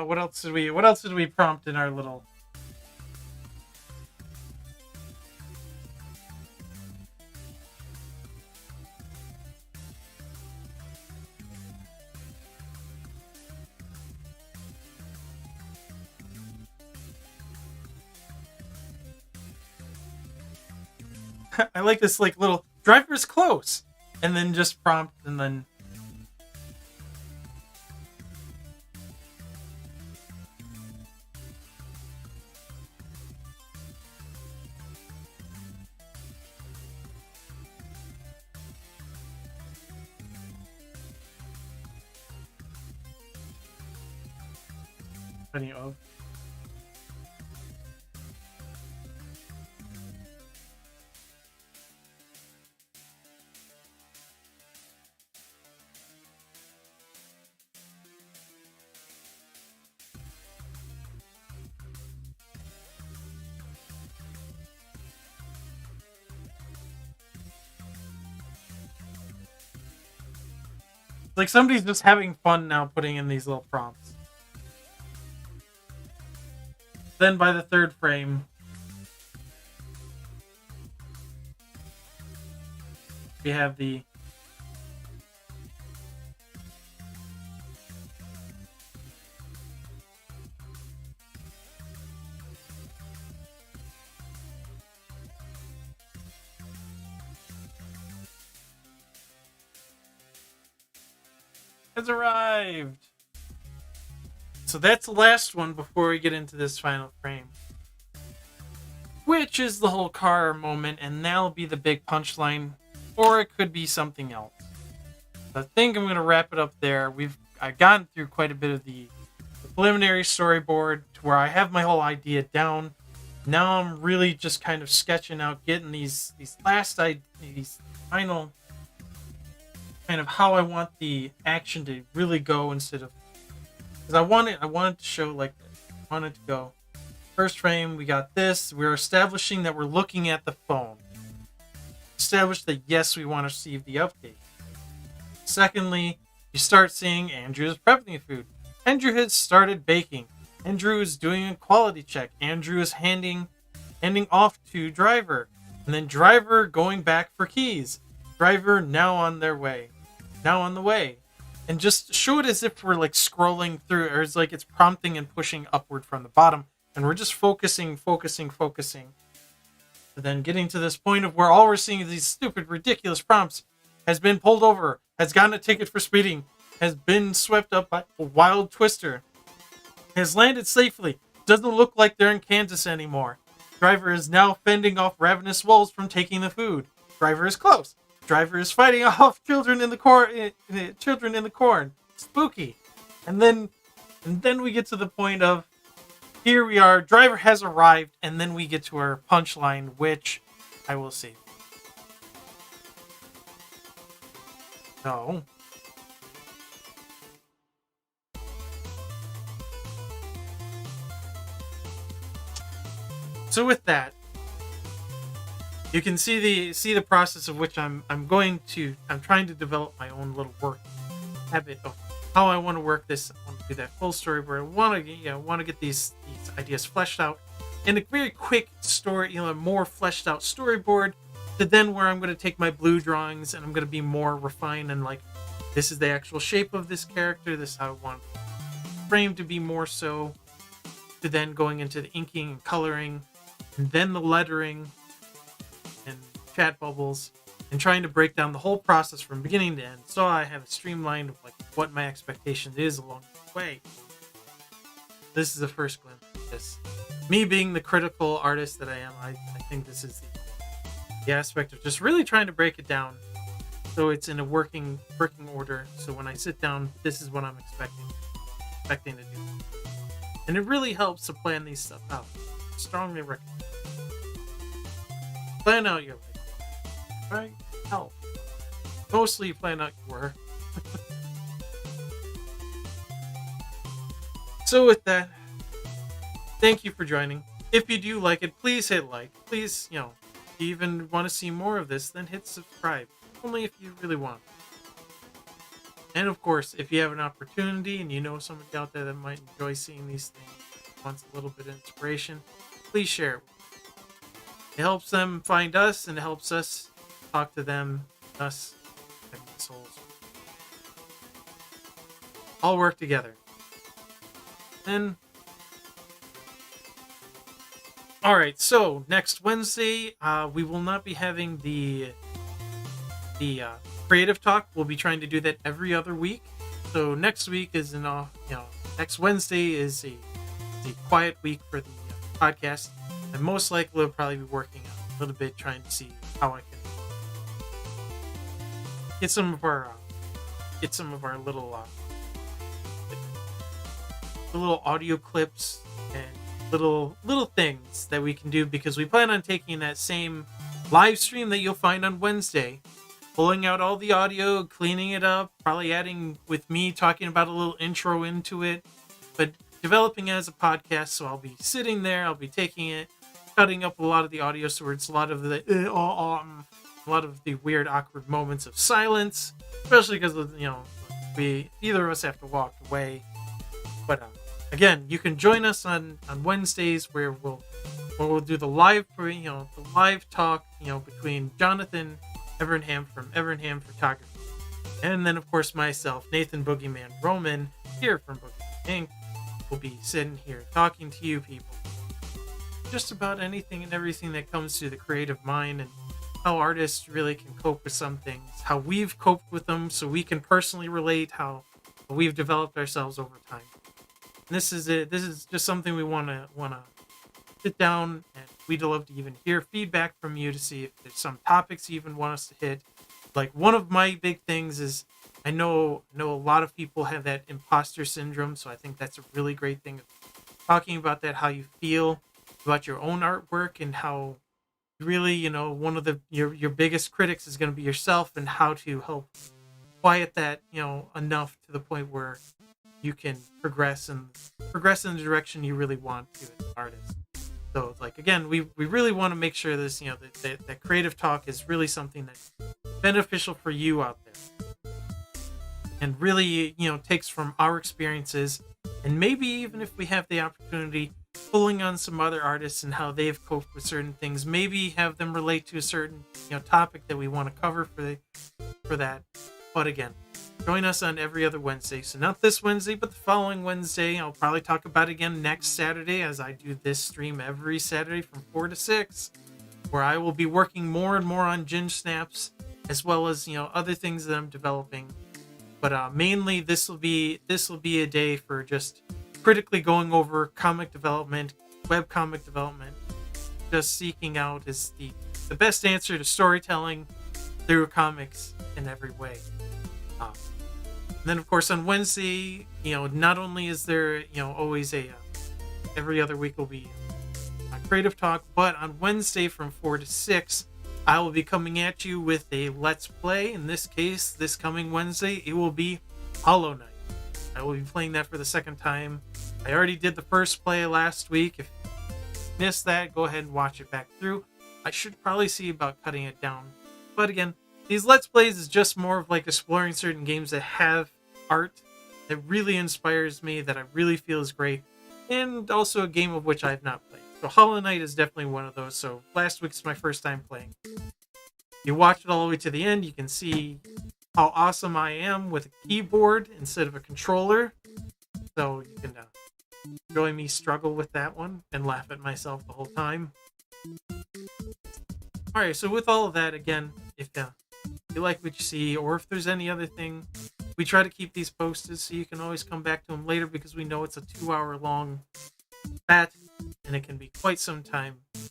what else did we prompt in our little? I like this like little driver's close, and then just prompt, and then plenty of. Like somebody's just having fun now putting in these little prompts. Then by the third frame, we have the has arrived. So that's the last one before we get into this final frame, which is the whole car moment, and that'll be the big punchline, or it could be something else. I think I'm gonna wrap it up there. I've gotten through quite a bit of the preliminary storyboard to where I have my whole idea down. Now I'm really just kind of sketching out, getting these final kind of how I want the action to really go, instead of, because I wanted to show like this. I wanted to go first frame, we got this, we're establishing that we're looking at the phone. Establish that yes, we want to receive the update. Secondly, you start seeing Andrew is prepping the food. Andrew has started baking. Andrew is doing a quality check. Andrew is handing off to driver. And then driver going back for keys. Driver now on their way. Now on the way. And just show it as if we're like scrolling through, or it's like it's prompting and pushing upward from the bottom. And we're just focusing. to then getting to this point of where all we're seeing is these stupid, ridiculous prompts, has been pulled over, has gotten a ticket for speeding, has been swept up by a wild twister, has landed safely, doesn't look like they're in Kansas anymore. Driver is now fending off ravenous wolves from taking the food. Driver is close. Driver is fighting off children in the corn. Spooky. And then we get to the point of, here we are, driver has arrived, and then we get to our punchline, which I will see. So, with that, you can see the process of which I'm trying to develop my own little work habit of how I want to work this. I want to do that full storyboard. I want to get these ideas fleshed out in a very quick story, more fleshed out storyboard, to then where I'm going to take my blue drawings and I'm going to be more refined and like, this is the actual shape of this character, this is how I want the frame to be more so, to then going into the inking and coloring, and then the lettering and chat bubbles, and trying to break down the whole process from beginning to end, so I have a streamline of like what my expectation is along the way. This is the first glimpse of this. Me being the critical artist that I am, I think this is the aspect of just really trying to break it down so it's in a working order. So when I sit down, this is what I'm expecting to do. And it really helps to plan these stuff out. Strongly recommend. Plan out your life. Right? Help. Mostly plan out your work. So with that, thank you for joining. If you do like it, please hit like. Please, if you even want to see more of this, then hit subscribe. Only if you really want. And of course, if you have an opportunity and you know somebody out there that might enjoy seeing these things, wants a little bit of inspiration, please share it. It helps them find us, and it helps us talk to them, us, and the souls. All work together. And alright, so next Wednesday, we will not be having the creative talk. We'll be trying to do that every other week. So next week is next Wednesday is a quiet week for the podcast. And most likely we'll probably be working on a little bit, trying to see how I can get some of our little audio clips and little things that we can do, because we plan on taking that same live stream that you'll find on Wednesday, pulling out all the audio, cleaning it up, probably adding with me talking about a little intro into it, but developing it as a podcast. So I'll be sitting there, I'll be taking it, cutting up a lot of the audio, so it's a lot of the weird, awkward moments of silence, especially because either of us have to walk away. But again, you can join us on Wednesdays, where we'll do the live talk, between Jonathan Evernham from Evernham Photography, and then of course myself, Nathan BoogieMan Roman, here from BoogieMan Inc. will be sitting here talking to you people just about anything and everything that comes to the creative mind, and how artists really can cope with some things, how we've coped with them, so we can personally relate how we've developed ourselves over time. And this is it. This is just something we want to sit down, and we'd love to even hear feedback from you to see if there's some topics you even want us to hit. Like, one of my big things is, I know a lot of people have that imposter syndrome, so I think that's a really great thing, talking about that, how you feel about your own artwork, and how really, one of your biggest critics is going to be yourself, and how to help quiet that, enough to the point where you can progress in the direction you really want to as an artist. So, like, again, we really want to make sure this, that creative talk is really something that's beneficial for you out there, and really, takes from our experiences, and maybe even if we have the opportunity, pulling on some other artists and how they've coped with certain things, maybe have them relate to a certain topic that we want to cover for that. But again, join us on every other Wednesday. So not this Wednesday, but the following Wednesday. I'll probably talk about it again next Saturday, as I do this stream every Saturday from 4 to 6. where I will be working more and more on Ging Snaps, as well as other things that I'm developing. But mainly this will be a day for just critically going over comic development, webcomic development, just seeking out is the best answer to storytelling through comics in every way. And then of course on Wednesday, not only is there always a every other week will be a creative talk, but on Wednesday from 4 to 6, I will be coming at you with a Let's Play. In this case, this coming Wednesday, it will be Hollow Knight. I will be playing that for the second time. I already did the first play last week. If you missed that, go ahead and watch it back through. I should probably see about cutting it down. But again, these Let's Plays is just more of like exploring certain games that have art that really inspires me, that I really feel is great, and also a game of which I have not played. So Hollow Knight is definitely one of those. So last week's my first time playing. You watch it all the way to the end, you can see how awesome I am with a keyboard instead of a controller. So you can join me struggle with that one and laugh at myself the whole time. Alright, so with all of that, again, if you like what you see, or if there's any other thing, we try to keep these posted so you can always come back to them later, because we know it's a 2-hour long bat, and it can be quite some time to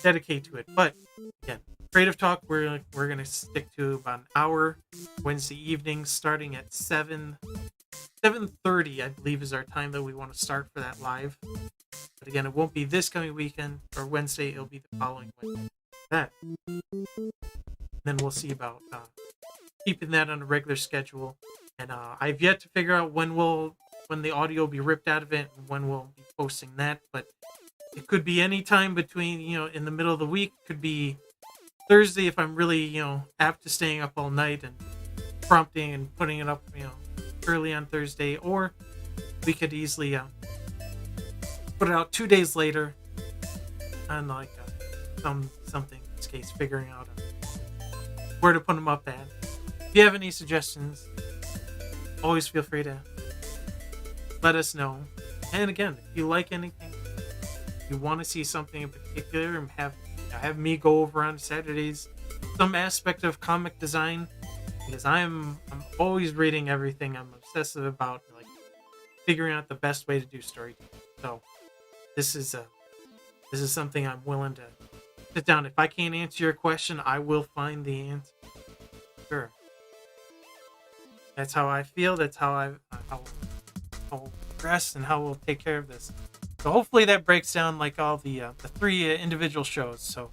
dedicate to it. But again, creative talk, we're gonna stick to about an hour Wednesday evening, starting at 7:30, I believe, is our time that we want to start for that live. But again, it won't be this coming weekend or Wednesday; it'll be the following Wednesday. That. Then we'll see about keeping that on a regular schedule. And I've yet to figure out when the audio will be ripped out of it and when we'll be posting that. But it could be any time between, in the middle of the week. Could be Thursday if I'm really, apt to staying up all night and prompting and putting it up, early on Thursday. Or we could easily put it out 2 days later on like something, in this case, figuring out where to put them up at. If you have any suggestions, always feel free to let us know. And again, if you like anything, if you want to see something in particular, and have me go over on Saturdays some aspect of comic design, because I'm always reading everything. I'm obsessive about like figuring out the best way to do storytelling. So this is something I'm willing to sit down. If I can't answer your question, I will find the answer. Sure. That's how I feel. That's how I'll progress and how we'll take care of this. So hopefully that breaks down like all the 3 individual shows. So,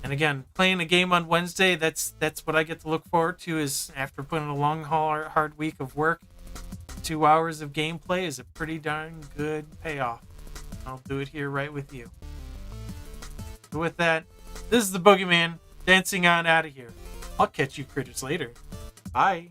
and again, playing a game on Wednesday, that's what I get to look forward to. Is after putting a long hard week of work, 2 hours of gameplay is a pretty darn good payoff. I'll do it here right with you. So with that, this is the BoogieMan dancing on out of here. I'll catch you critters later. Bye.